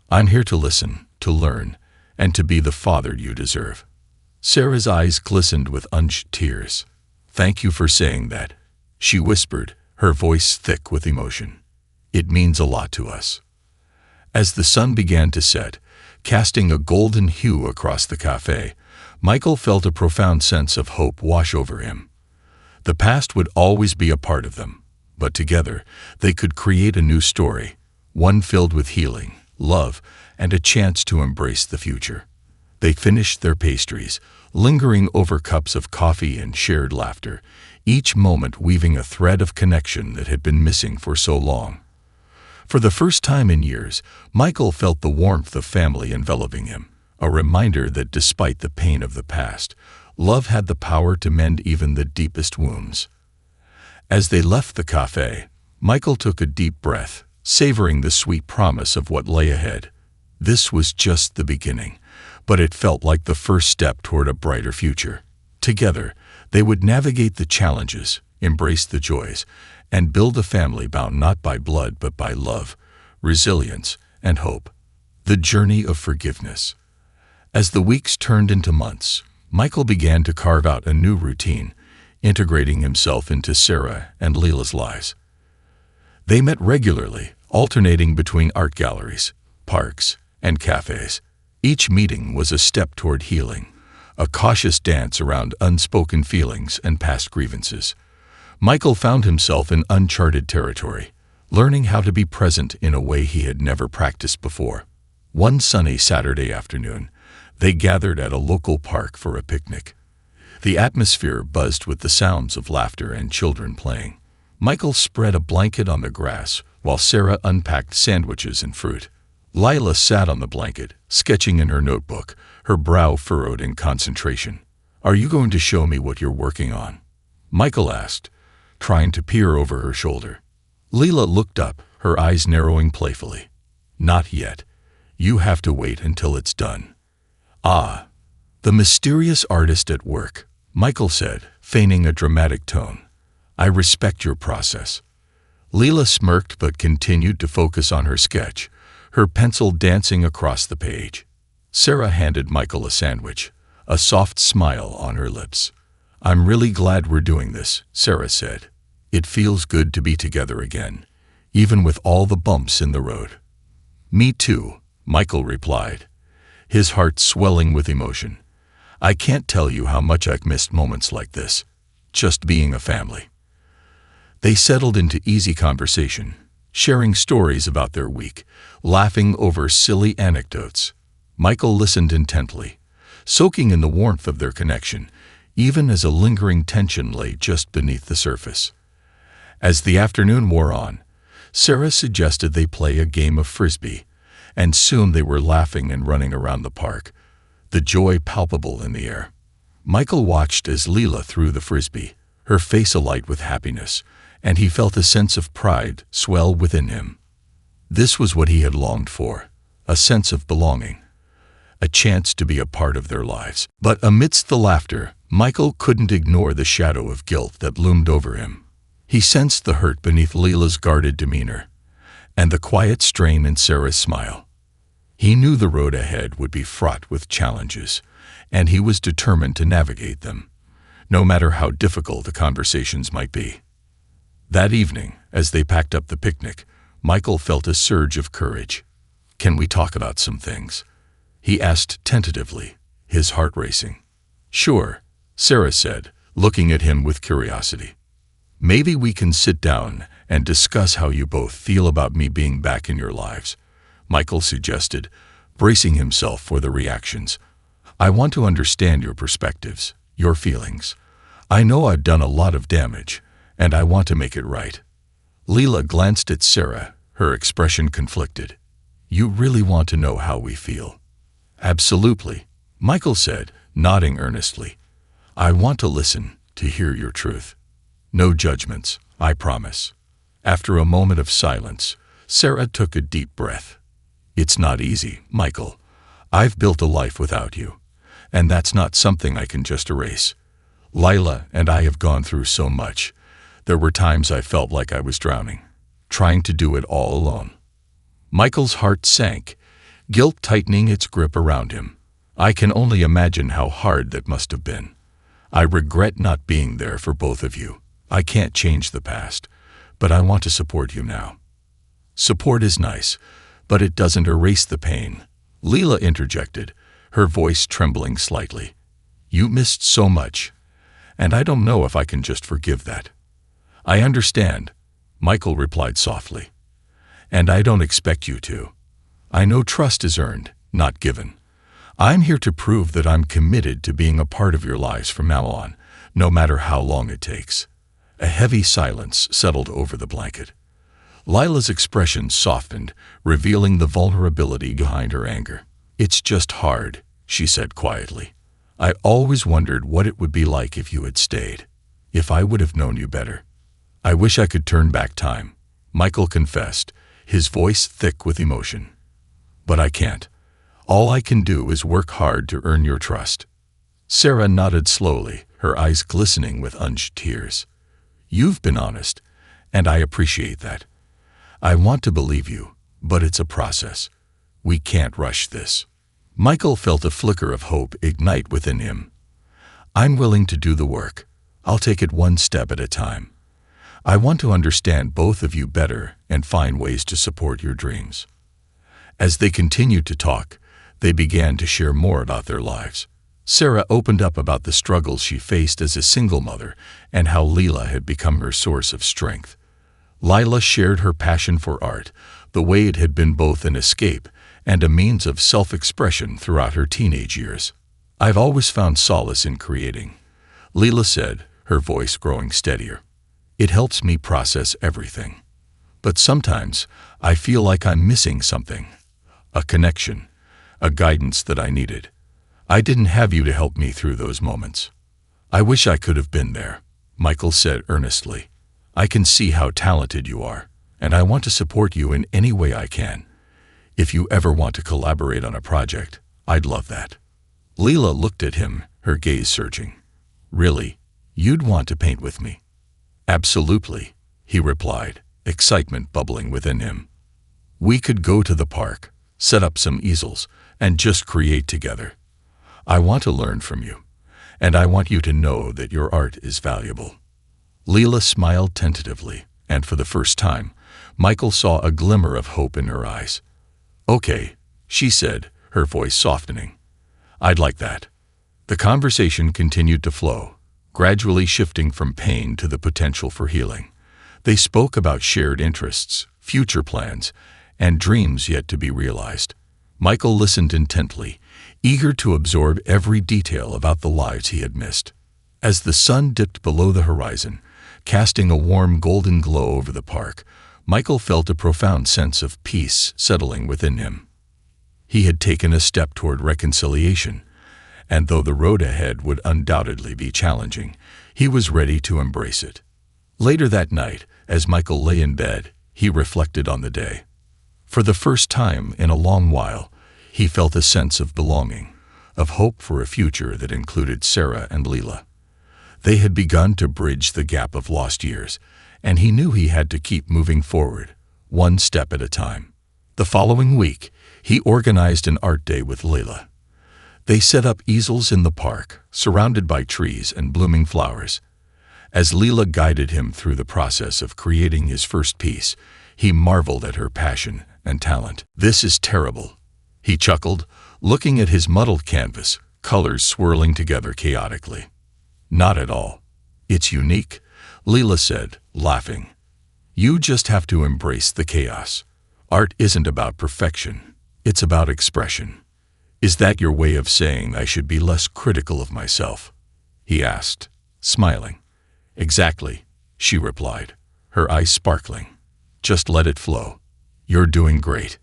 I'm here to listen, to learn, and to be the father you deserve. Sarah's eyes glistened with unshed tears. Thank you for saying that, she whispered, her voice thick with emotion. It means a lot to us. As the sun began to set, casting a golden hue across the cafe, Michael felt a profound sense of hope wash over him. The past would always be a part of them, but together they could create a new story, one filled with healing, love, and a chance to embrace the future. They finished their pastries, lingering over cups of coffee and shared laughter, each moment weaving a thread of connection that had been missing for so long. For the first time in years, Michael felt the warmth of family enveloping him, a reminder that despite the pain of the past, love had the power to mend even the deepest wounds. As they left the cafe, Michael took a deep breath, savoring the sweet promise of what lay ahead. This was just the beginning, but it felt like the first step toward a brighter future. Together, they would navigate the challenges, embrace the joys, and build a family bound not by blood but by love, resilience, and hope. The journey of forgiveness. As the weeks turned into months, Michael began to carve out a new routine, integrating himself into Sarah and Leela's lives. They met regularly, alternating between art galleries, parks, and cafes. Each meeting was a step toward healing, a cautious dance around unspoken feelings and past grievances. Michael found himself in uncharted territory, learning how to be present in a way he had never practiced before. One sunny Saturday afternoon, they gathered at a local park for a picnic. The atmosphere buzzed with the sounds of laughter and children playing. Michael spread a blanket on the grass while Sarah unpacked sandwiches and fruit. Lila sat on the blanket, sketching in her notebook, her brow furrowed in concentration. "Are you going to show me what you're working on?" Michael asked, trying to peer over her shoulder. Lila looked up, her eyes narrowing playfully. "Not yet. You have to wait until it's done." "Ah, the mysterious artist at work," Michael said, feigning a dramatic tone. "I respect your process." Lila smirked but continued to focus on her sketch, her pencil dancing across the page. Sarah handed Michael a sandwich, a soft smile on her lips. "I'm really glad we're doing this," Sarah said. "It feels good to be together again, even with all the bumps in the road." "Me too," Michael replied, his heart swelling with emotion. "I can't tell you how much I've missed moments like this, just being a family." They settled into easy conversation, sharing stories about their week, laughing over silly anecdotes. Michael listened intently, soaking in the warmth of their connection, even as a lingering tension lay just beneath the surface. As the afternoon wore on, Sarah suggested they play a game of frisbee, and soon they were laughing and running around the park, the joy palpable in the air. Michael watched as Leela threw the frisbee, her face alight with happiness, and he felt a sense of pride swell within him. This was what he had longed for, a sense of belonging, a chance to be a part of their lives. But amidst the laughter, Michael couldn't ignore the shadow of guilt that loomed over him. He sensed the hurt beneath Leela's guarded demeanor, and the quiet strain in Sarah's smile. He knew the road ahead would be fraught with challenges, and he was determined to navigate them, no matter how difficult the conversations might be. That evening, as they packed up the picnic, Michael felt a surge of courage. "Can we talk about some things?" he asked tentatively, his heart racing. "Sure," Sarah said, looking at him with curiosity. "Maybe we can sit down and discuss how you both feel about me being back in your lives," Michael suggested, bracing himself for the reactions. "I want to understand your perspectives, your feelings. I know I've done a lot of damage, and I want to make it right." Leela glanced at Sarah, her expression conflicted. "You really want to know how we feel?" "Absolutely," Michael said, nodding earnestly. "I want to listen, to hear your truth. No judgments, I promise." After a moment of silence, Sarah took a deep breath. "It's not easy, Michael. I've built a life without you, and that's not something I can just erase. Lila and I have gone through so much. There were times I felt like I was drowning, trying to do it all alone." Michael's heart sank, guilt tightening its grip around him. "I can only imagine how hard that must have been. I regret not being there for both of you. I can't change the past, but I want to support you now." "Support is nice, but it doesn't erase the pain," Leela interjected, her voice trembling slightly. "You missed so much, and I don't know if I can just forgive that." "I understand," Michael replied softly. "And I don't expect you to. I know trust is earned, not given. I'm here to prove that I'm committed to being a part of your lives from now on, no matter how long it takes." A heavy silence settled over the blanket. Lila's expression softened, revealing the vulnerability behind her anger. "It's just hard," she said quietly. "I always wondered what it would be like if you had stayed, if I would have known you better. I wish I could turn back time," Michael confessed, his voice thick with emotion. "But I can't. All I can do is work hard to earn your trust." Sarah nodded slowly, her eyes glistening with unused tears. "You've been honest, and I appreciate that. I want to believe you, but it's a process. We can't rush this." Michael felt a flicker of hope ignite within him. "I'm willing to do the work. I'll take it one step at a time. I want to understand both of you better and find ways to support your dreams." As they continued to talk, they began to share more about their lives. Sarah opened up about the struggles she faced as a single mother and how Leela had become her source of strength. Lila shared her passion for art, the way it had been both an escape and a means of self-expression throughout her teenage years. "I've always found solace in creating," Leela said, her voice growing steadier. "It helps me process everything. But sometimes I feel like I'm missing something. A connection, a guidance that I needed. I didn't have you to help me through those moments." "I wish I could have been there," Michael said earnestly. "I can see how talented you are, and I want to support you in any way I can. If you ever want to collaborate on a project, I'd love that." Leela looked at him, her gaze searching. "Really? You'd want to paint with me?" "Absolutely," he replied, excitement bubbling within him. "We could go to the park, set up some easels, and just create together. I want to learn from you, and I want you to know that your art is valuable." Leela smiled tentatively, and for the first time, Michael saw a glimmer of hope in her eyes. "Okay," she said, her voice softening. "I'd like that." The conversation continued to flow, gradually shifting from pain to the potential for healing. They spoke about shared interests, future plans, and dreams yet to be realized. Michael listened intently, eager to absorb every detail about the lives he had missed. As the sun dipped below the horizon, casting a warm golden glow over the park, Michael felt a profound sense of peace settling within him. He had taken a step toward reconciliation, and though the road ahead would undoubtedly be challenging, he was ready to embrace it. Later that night, as Michael lay in bed, he reflected on the day. For the first time in a long while, he felt a sense of belonging, of hope for a future that included Sarah and Leela. They had begun to bridge the gap of lost years, and he knew he had to keep moving forward, one step at a time. The following week, he organized an art day with Leela. They set up easels in the park, surrounded by trees and blooming flowers. As Leela guided him through the process of creating his first piece, he marveled at her passion and talent. "This is terrible," he chuckled, looking at his muddled canvas, colors swirling together chaotically. "Not at all. It's unique," Leela said, laughing. "You just have to embrace the chaos. Art isn't about perfection. It's about expression." "Is that your way of saying I should be less critical of myself?" he asked, smiling. "Exactly," she replied, her eyes sparkling. "Just let it flow. You're doing great."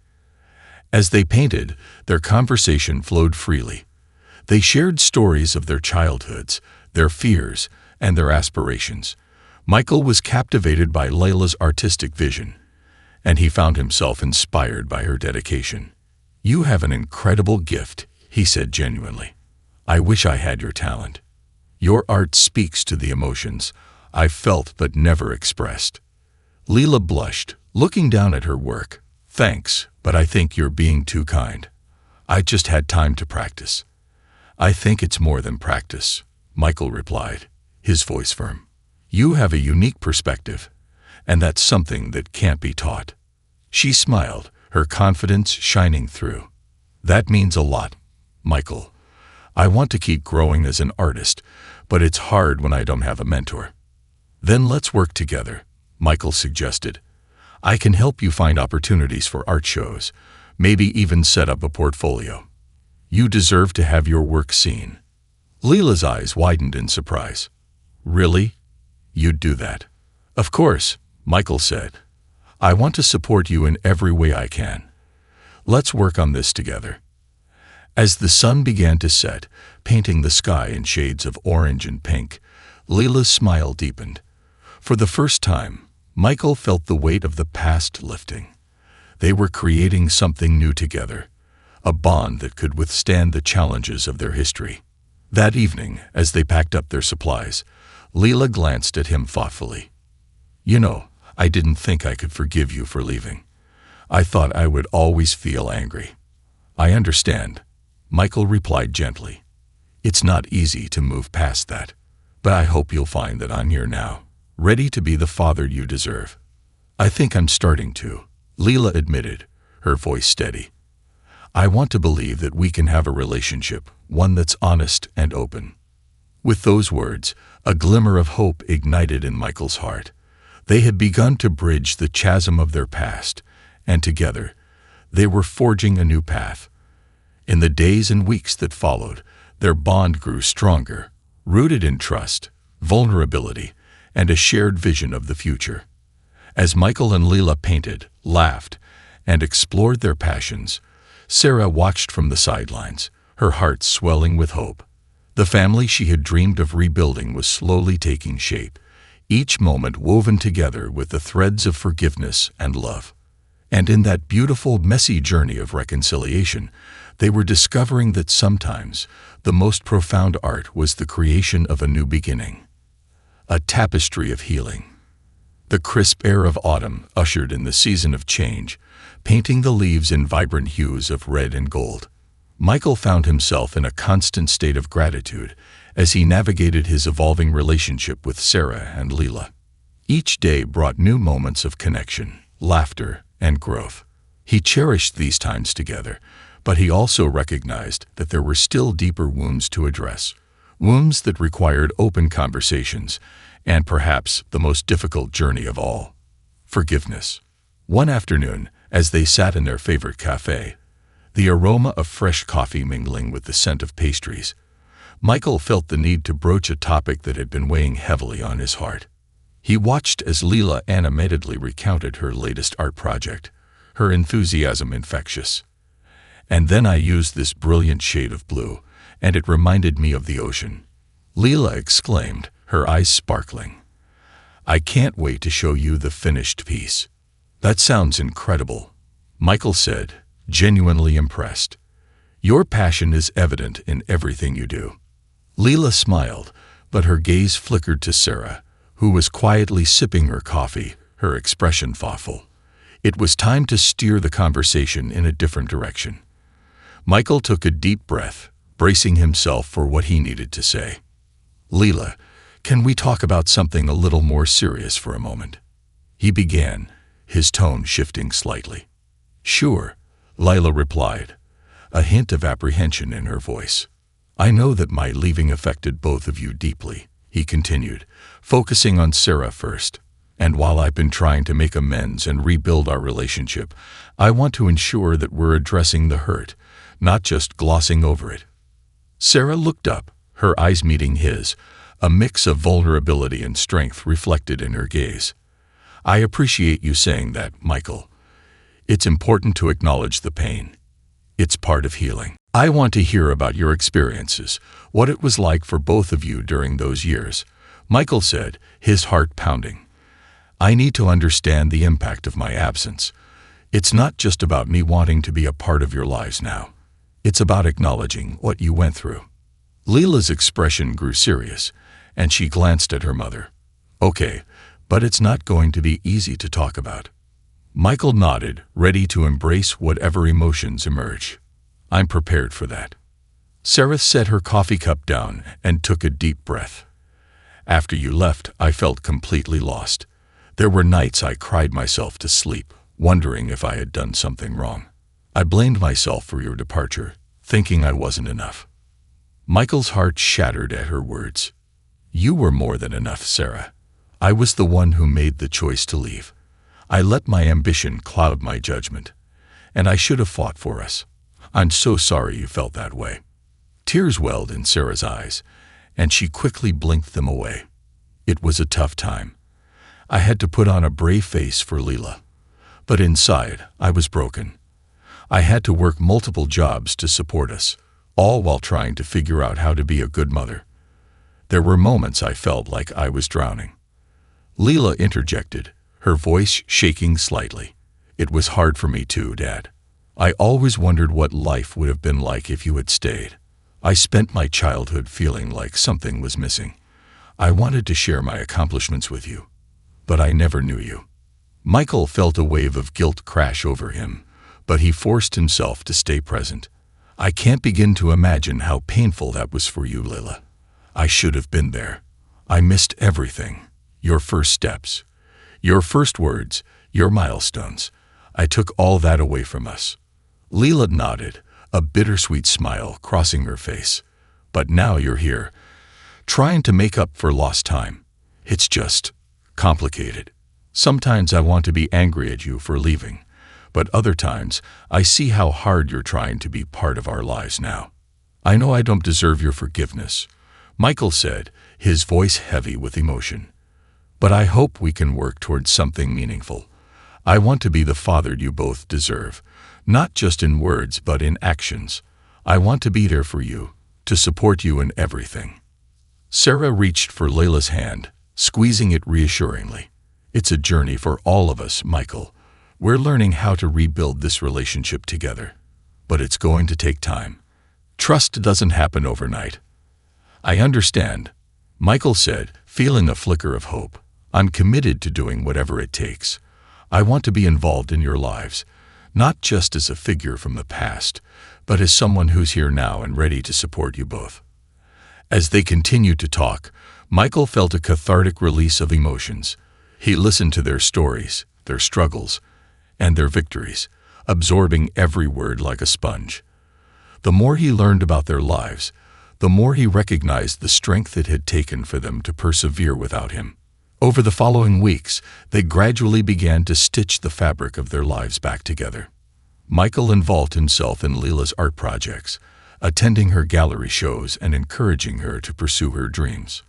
As they painted, their conversation flowed freely. They shared stories of their childhoods, their fears, and their aspirations. Michael was captivated by Layla's artistic vision, and he found himself inspired by her dedication. "You have an incredible gift," he said genuinely. "I wish I had your talent. Your art speaks to the emotions I've felt but never expressed." Leela blushed, looking down at her work. "Thanks, but I think you're being too kind. I just had time to practice." "I think it's more than practice," Michael replied, his voice firm. "You have a unique perspective, and that's something that can't be taught." She smiled, her confidence shining through. "That means a lot, Michael. I want to keep growing as an artist, but it's hard when I don't have a mentor." "Then let's work together," Michael suggested. "I can help you find opportunities for art shows, maybe even set up a portfolio. You deserve to have your work seen." Leela's eyes widened in surprise. "Really? You'd do that?" "Of course," Michael said. "I want to support you in every way I can. Let's work on this together." As the sun began to set, painting the sky in shades of orange and pink, Leela's smile deepened. For the first time, Michael felt the weight of the past lifting. They were creating something new together, a bond that could withstand the challenges of their history. That evening, as they packed up their supplies, Leela glanced at him thoughtfully. "You know, I didn't think I could forgive you for leaving. I thought I would always feel angry." "I understand," Michael replied gently. "It's not easy to move past that, but I hope you'll find that I'm here now, ready to be the father you deserve." "I think I'm starting to," Leela admitted, her voice steady. "I want to believe that we can have a relationship, one that's honest and open." With those words, a glimmer of hope ignited in Michael's heart. They had begun to bridge the chasm of their past, and together, they were forging a new path. In the days and weeks that followed, their bond grew stronger, rooted in trust, vulnerability, and a shared vision of the future. As Michael and Leela painted, laughed, and explored their passions, Sarah watched from the sidelines, her heart swelling with hope. The family she had dreamed of rebuilding was slowly taking shape, each moment woven together with the threads of forgiveness and love. And in that beautiful, messy journey of reconciliation, they were discovering that sometimes the most profound art was the creation of a new beginning, a tapestry of healing. The crisp air of autumn ushered in the season of change, painting the leaves in vibrant hues of red and gold. Michael found himself in a constant state of gratitude as he navigated his evolving relationship with Sarah and Leela. Each day brought new moments of connection, laughter, and growth. He cherished these times together, but he also recognized that there were still deeper wounds to address, wounds that required open conversations, and perhaps the most difficult journey of all, forgiveness. One afternoon, as they sat in their favorite cafe, the aroma of fresh coffee mingling with the scent of pastries, Michael felt the need to broach a topic that had been weighing heavily on his heart. He watched as Leela animatedly recounted her latest art project, her enthusiasm infectious. "And then I used this brilliant shade of blue, and it reminded me of the ocean," Leela exclaimed, her eyes sparkling. "I can't wait to show you the finished piece." "That sounds incredible," Michael said, genuinely impressed. "Your passion is evident in everything you do." Leela smiled, but her gaze flickered to Sarah, who was quietly sipping her coffee, her expression thoughtful. It was time to steer the conversation in a different direction. Michael took a deep breath, bracing himself for what he needed to say. "Leela, can we talk about something a little more serious for a moment?" he began, his tone shifting slightly. "Sure," Leela replied, a hint of apprehension in her voice. "I know that my leaving affected both of you deeply," he continued, focusing on Sarah first. "And while I've been trying to make amends and rebuild our relationship, I want to ensure that we're addressing the hurt, not just glossing over it." Sarah looked up, her eyes meeting his, a mix of vulnerability and strength reflected in her gaze. "I appreciate you saying that, Michael. It's important to acknowledge the pain. It's part of healing. I want to hear about your experiences, what it was like for both of you during those years," Michael said, his heart pounding. "I need to understand the impact of my absence. It's not just about me wanting to be a part of your lives now. It's about acknowledging what you went through." Leela's expression grew serious, and she glanced at her mother. "Okay, but it's not going to be easy to talk about." Michael nodded, ready to embrace whatever emotions emerge. "I'm prepared for that." Sarah set her coffee cup down and took a deep breath. "After you left, I felt completely lost. There were nights I cried myself to sleep, wondering if I had done something wrong. I blamed myself for your departure, thinking I wasn't enough." Michael's heart shattered at her words. "You were more than enough, Sarah. I was the one who made the choice to leave. I let my ambition cloud my judgment, and I should have fought for us. I'm so sorry you felt that way." Tears welled in Sarah's eyes, and she quickly blinked them away. "It was a tough time. I had to put on a brave face for Leela, but inside I was broken. I had to work multiple jobs to support us, all while trying to figure out how to be a good mother. There were moments I felt like I was drowning." Leela interjected, her voice shaking slightly. "It was hard for me too, Dad. I always wondered what life would have been like if you had stayed. I spent my childhood feeling like something was missing. I wanted to share my accomplishments with you, but I never knew you." Michael felt a wave of guilt crash over him, but he forced himself to stay present. "I can't begin to imagine how painful that was for you, Leela. I should have been there. I missed everything. Your first steps, your first words, your milestones. I took all that away from us." Leela nodded, a bittersweet smile crossing her face. "But now you're here, trying to make up for lost time. It's just complicated. Sometimes I want to be angry at you for leaving, but other times I see how hard you're trying to be part of our lives now. I know I don't deserve your forgiveness," Michael said, his voice heavy with emotion. "But I hope we can work towards something meaningful. I want to be the father you both deserve, not just in words but in actions. I want to be there for you, to support you in everything." Sarah reached for Layla's hand, squeezing it reassuringly. "It's a journey for all of us, Michael. We're learning how to rebuild this relationship together. But it's going to take time. Trust doesn't happen overnight." "I understand," Michael said, feeling a flicker of hope. "I'm committed to doing whatever it takes. I want to be involved in your lives, not just as a figure from the past, but as someone who's here now and ready to support you both." As they continued to talk, Michael felt a cathartic release of emotions. He listened to their stories, their struggles, and their victories, absorbing every word like a sponge. The more he learned about their lives, the more he recognized the strength it had taken for them to persevere without him. Over the following weeks, they gradually began to stitch the fabric of their lives back together. Michael involved himself in Leela's art projects, attending her gallery shows and encouraging her to pursue her dreams.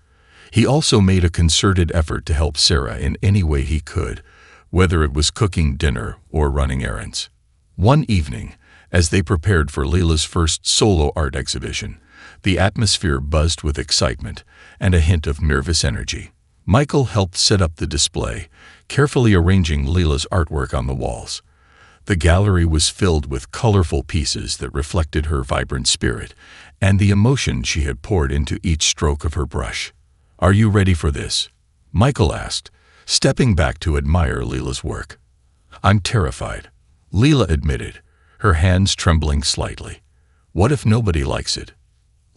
He also made a concerted effort to help Sarah in any way he could, whether it was cooking dinner or running errands. One evening, as they prepared for Leela's first solo art exhibition, the atmosphere buzzed with excitement and a hint of nervous energy. Michael helped set up the display, carefully arranging Leela's artwork on the walls. The gallery was filled with colorful pieces that reflected her vibrant spirit and the emotion she had poured into each stroke of her brush. "Are you ready for this?" Michael asked, stepping back to admire Leela's work. "I'm terrified," Leela admitted, her hands trembling slightly. "What if nobody likes it?"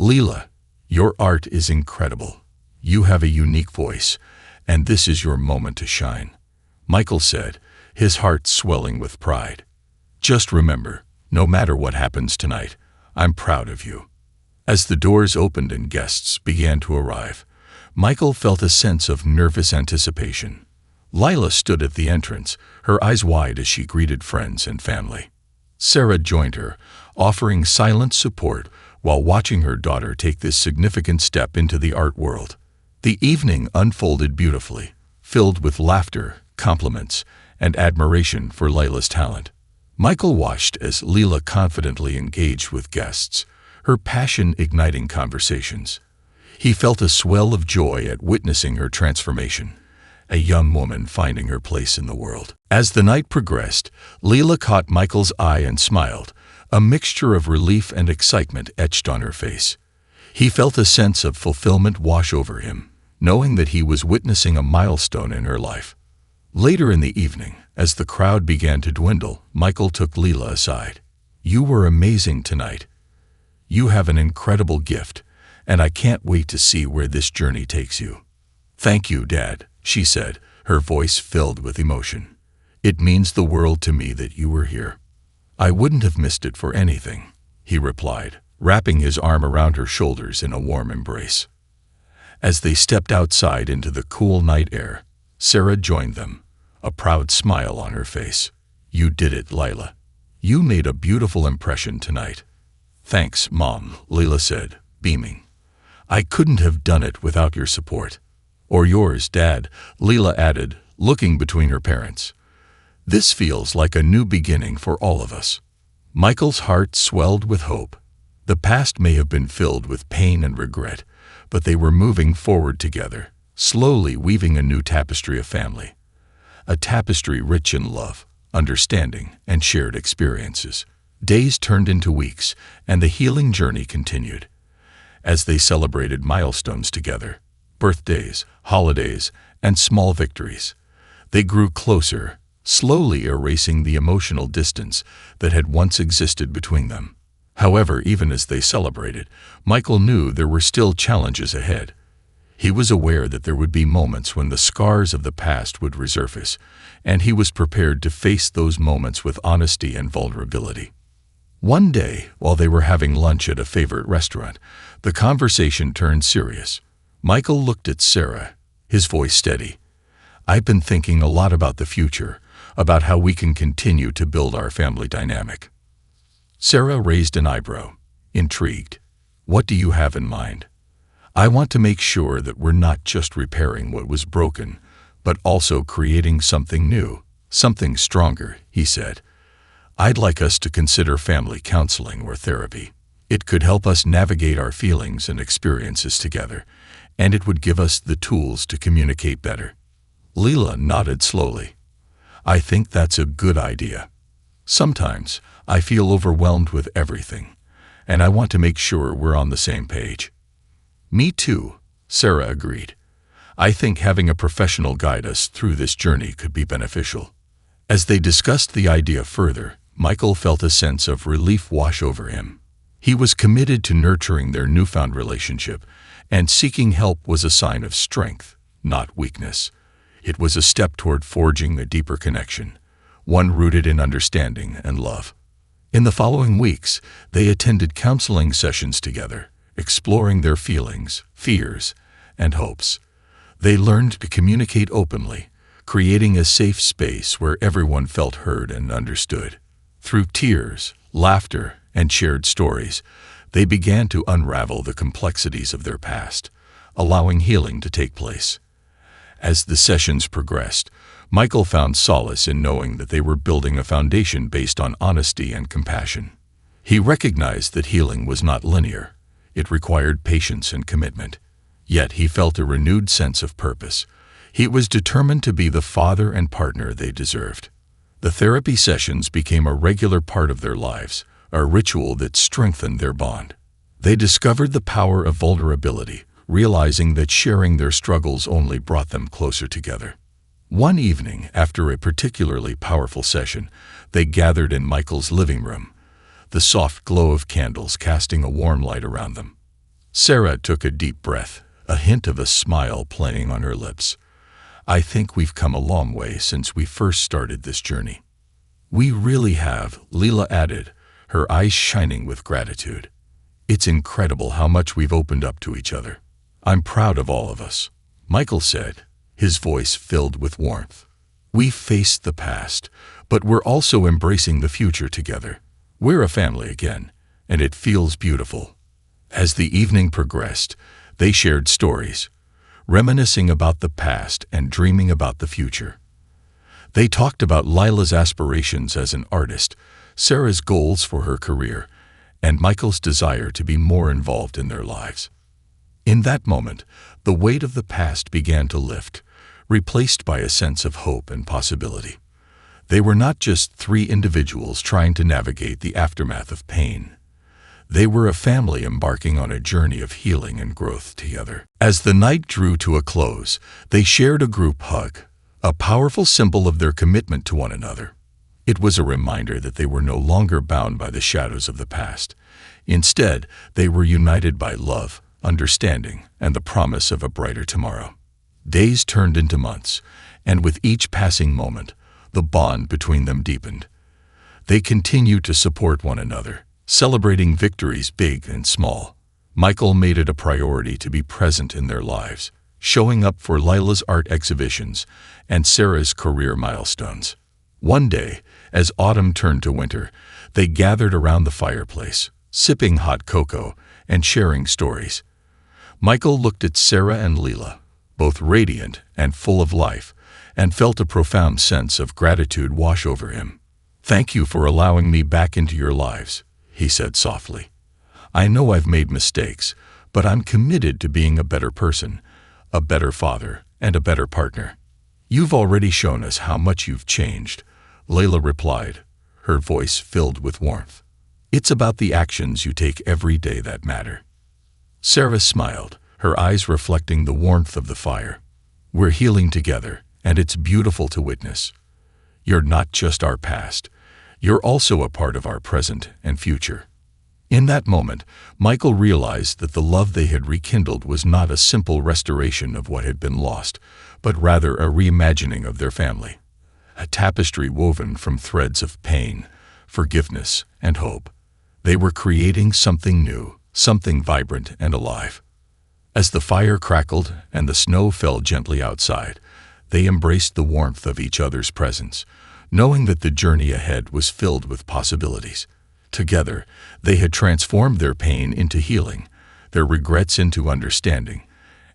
"Leela, your art is incredible. You have a unique voice, and this is your moment to shine," Michael said, his heart swelling with pride. "Just remember, no matter what happens tonight, I'm proud of you." As the doors opened and guests began to arrive, Michael felt a sense of nervous anticipation. Lila stood at the entrance, her eyes wide as she greeted friends and family. Sarah joined her, offering silent support while watching her daughter take this significant step into the art world. The evening unfolded beautifully, filled with laughter, compliments, and admiration for Layla's talent. Michael watched as Leela confidently engaged with guests, her passion igniting conversations. He felt a swell of joy at witnessing her transformation, a young woman finding her place in the world. As the night progressed, Leela caught Michael's eye and smiled, a mixture of relief and excitement etched on her face. He felt a sense of fulfillment wash over him, knowing that he was witnessing a milestone in her life. Later in the evening, as the crowd began to dwindle, Michael took Leela aside. "You were amazing tonight. You have an incredible gift, and I can't wait to see where this journey takes you." "Thank you, Dad," she said, her voice filled with emotion. "It means the world to me that you were here." "I wouldn't have missed it for anything," he replied, wrapping his arm around her shoulders in a warm embrace. As they stepped outside into the cool night air, Sarah joined them, a proud smile on her face. "You did it, Lila. You made a beautiful impression tonight." "Thanks, Mom," Leela said, beaming. "I couldn't have done it without your support." "Or yours, Dad," Leela added, looking between her parents. "This feels like a new beginning for all of us." Michael's heart swelled with hope. The past may have been filled with pain and regret, but they were moving forward together, slowly weaving a new tapestry of family. A tapestry rich in love, understanding, and shared experiences. Days turned into weeks, and the healing journey continued. As they celebrated milestones together, birthdays, holidays, and small victories, they grew closer, slowly erasing the emotional distance that had once existed between them. However, even as they celebrated, Michael knew there were still challenges ahead. He was aware that there would be moments when the scars of the past would resurface, and he was prepared to face those moments with honesty and vulnerability. One day, while they were having lunch at a favorite restaurant, the conversation turned serious. Michael looked at Sarah, his voice steady. "I've been thinking a lot about the future, about how we can continue to build our family dynamic." Sarah raised an eyebrow, intrigued. "What do you have in mind?" "I want to make sure that we're not just repairing what was broken, but also creating something new, something stronger," he said. "I'd like us to consider family counseling or therapy. It could help us navigate our feelings and experiences together, and it would give us the tools to communicate better." Leela nodded slowly. "I think that's a good idea. Sometimes I feel overwhelmed with everything, and I want to make sure we're on the same page." "Me too," Sarah agreed. "I think having a professional guide us through this journey could be beneficial." As they discussed the idea further, Michael felt a sense of relief wash over him. He was committed to nurturing their newfound relationship, and seeking help was a sign of strength, not weakness. It was a step toward forging a deeper connection, one rooted in understanding and love. In the following weeks, they attended counseling sessions together, exploring their feelings, fears, and hopes. They learned to communicate openly, creating a safe space where everyone felt heard and understood. Through tears, laughter, and shared stories, they began to unravel the complexities of their past, allowing healing to take place. As the sessions progressed, Michael found solace in knowing that they were building a foundation based on honesty and compassion. He recognized that healing was not linear. It required patience and commitment. Yet he felt a renewed sense of purpose. He was determined to be the father and partner they deserved. The therapy sessions became a regular part of their lives, a ritual that strengthened their bond. They discovered the power of vulnerability, realizing that sharing their struggles only brought them closer together. One evening, after a particularly powerful session, they gathered in Michael's living room, the soft glow of candles casting a warm light around them. Sarah took a deep breath, a hint of a smile playing on her lips. "I think we've come a long way since we first started this journey." "We really have," Leela added, her eyes shining with gratitude. "It's incredible how much we've opened up to each other." "I'm proud of all of us," Michael said, his voice filled with warmth. "We've faced the past, but we're also embracing the future together. We're a family again, and it feels beautiful." As the evening progressed, they shared stories, reminiscing about the past and dreaming about the future. They talked about Lila's aspirations as an artist, Sarah's goals for her career, and Michael's desire to be more involved in their lives. In that moment, the weight of the past began to lift, replaced by a sense of hope and possibility. They were not just three individuals trying to navigate the aftermath of pain. They were a family embarking on a journey of healing and growth together. As the night drew to a close, they shared a group hug, a powerful symbol of their commitment to one another. It was a reminder that they were no longer bound by the shadows of the past. Instead, they were united by love, understanding, and the promise of a brighter tomorrow. Days turned into months, and with each passing moment, the bond between them deepened. They continued to support one another, celebrating victories big and small. Michael made it a priority to be present in their lives, showing up for Lila's art exhibitions and Sarah's career milestones. One day, as autumn turned to winter, they gathered around the fireplace, sipping hot cocoa and sharing stories. Michael looked at Sarah and Leela, both radiant and full of life, and felt a profound sense of gratitude wash over him. "Thank you for allowing me back into your lives," he said softly. "I know I've made mistakes, but I'm committed to being a better person, a better father, and a better partner." "You've already shown us how much you've changed," Leila replied, her voice filled with warmth. "It's about the actions you take every day that matter." Sarah smiled, her eyes reflecting the warmth of the fire. "We're healing together, and it's beautiful to witness. You're not just our past. You're also a part of our present and future." In that moment, Michael realized that the love they had rekindled was not a simple restoration of what had been lost, but rather a reimagining of their family. A tapestry woven from threads of pain, forgiveness, and hope. They were creating something new, something vibrant and alive. As the fire crackled and the snow fell gently outside, they embraced the warmth of each other's presence, knowing that the journey ahead was filled with possibilities. Together, they had transformed their pain into healing, their regrets into understanding,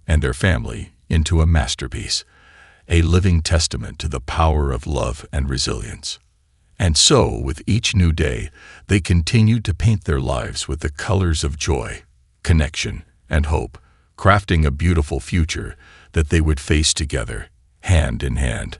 and their family into a masterpiece, a living testament to the power of love and resilience. And so, with each new day, they continued to paint their lives with the colors of joy, connection, and hope, crafting a beautiful future that they would face together, hand in hand.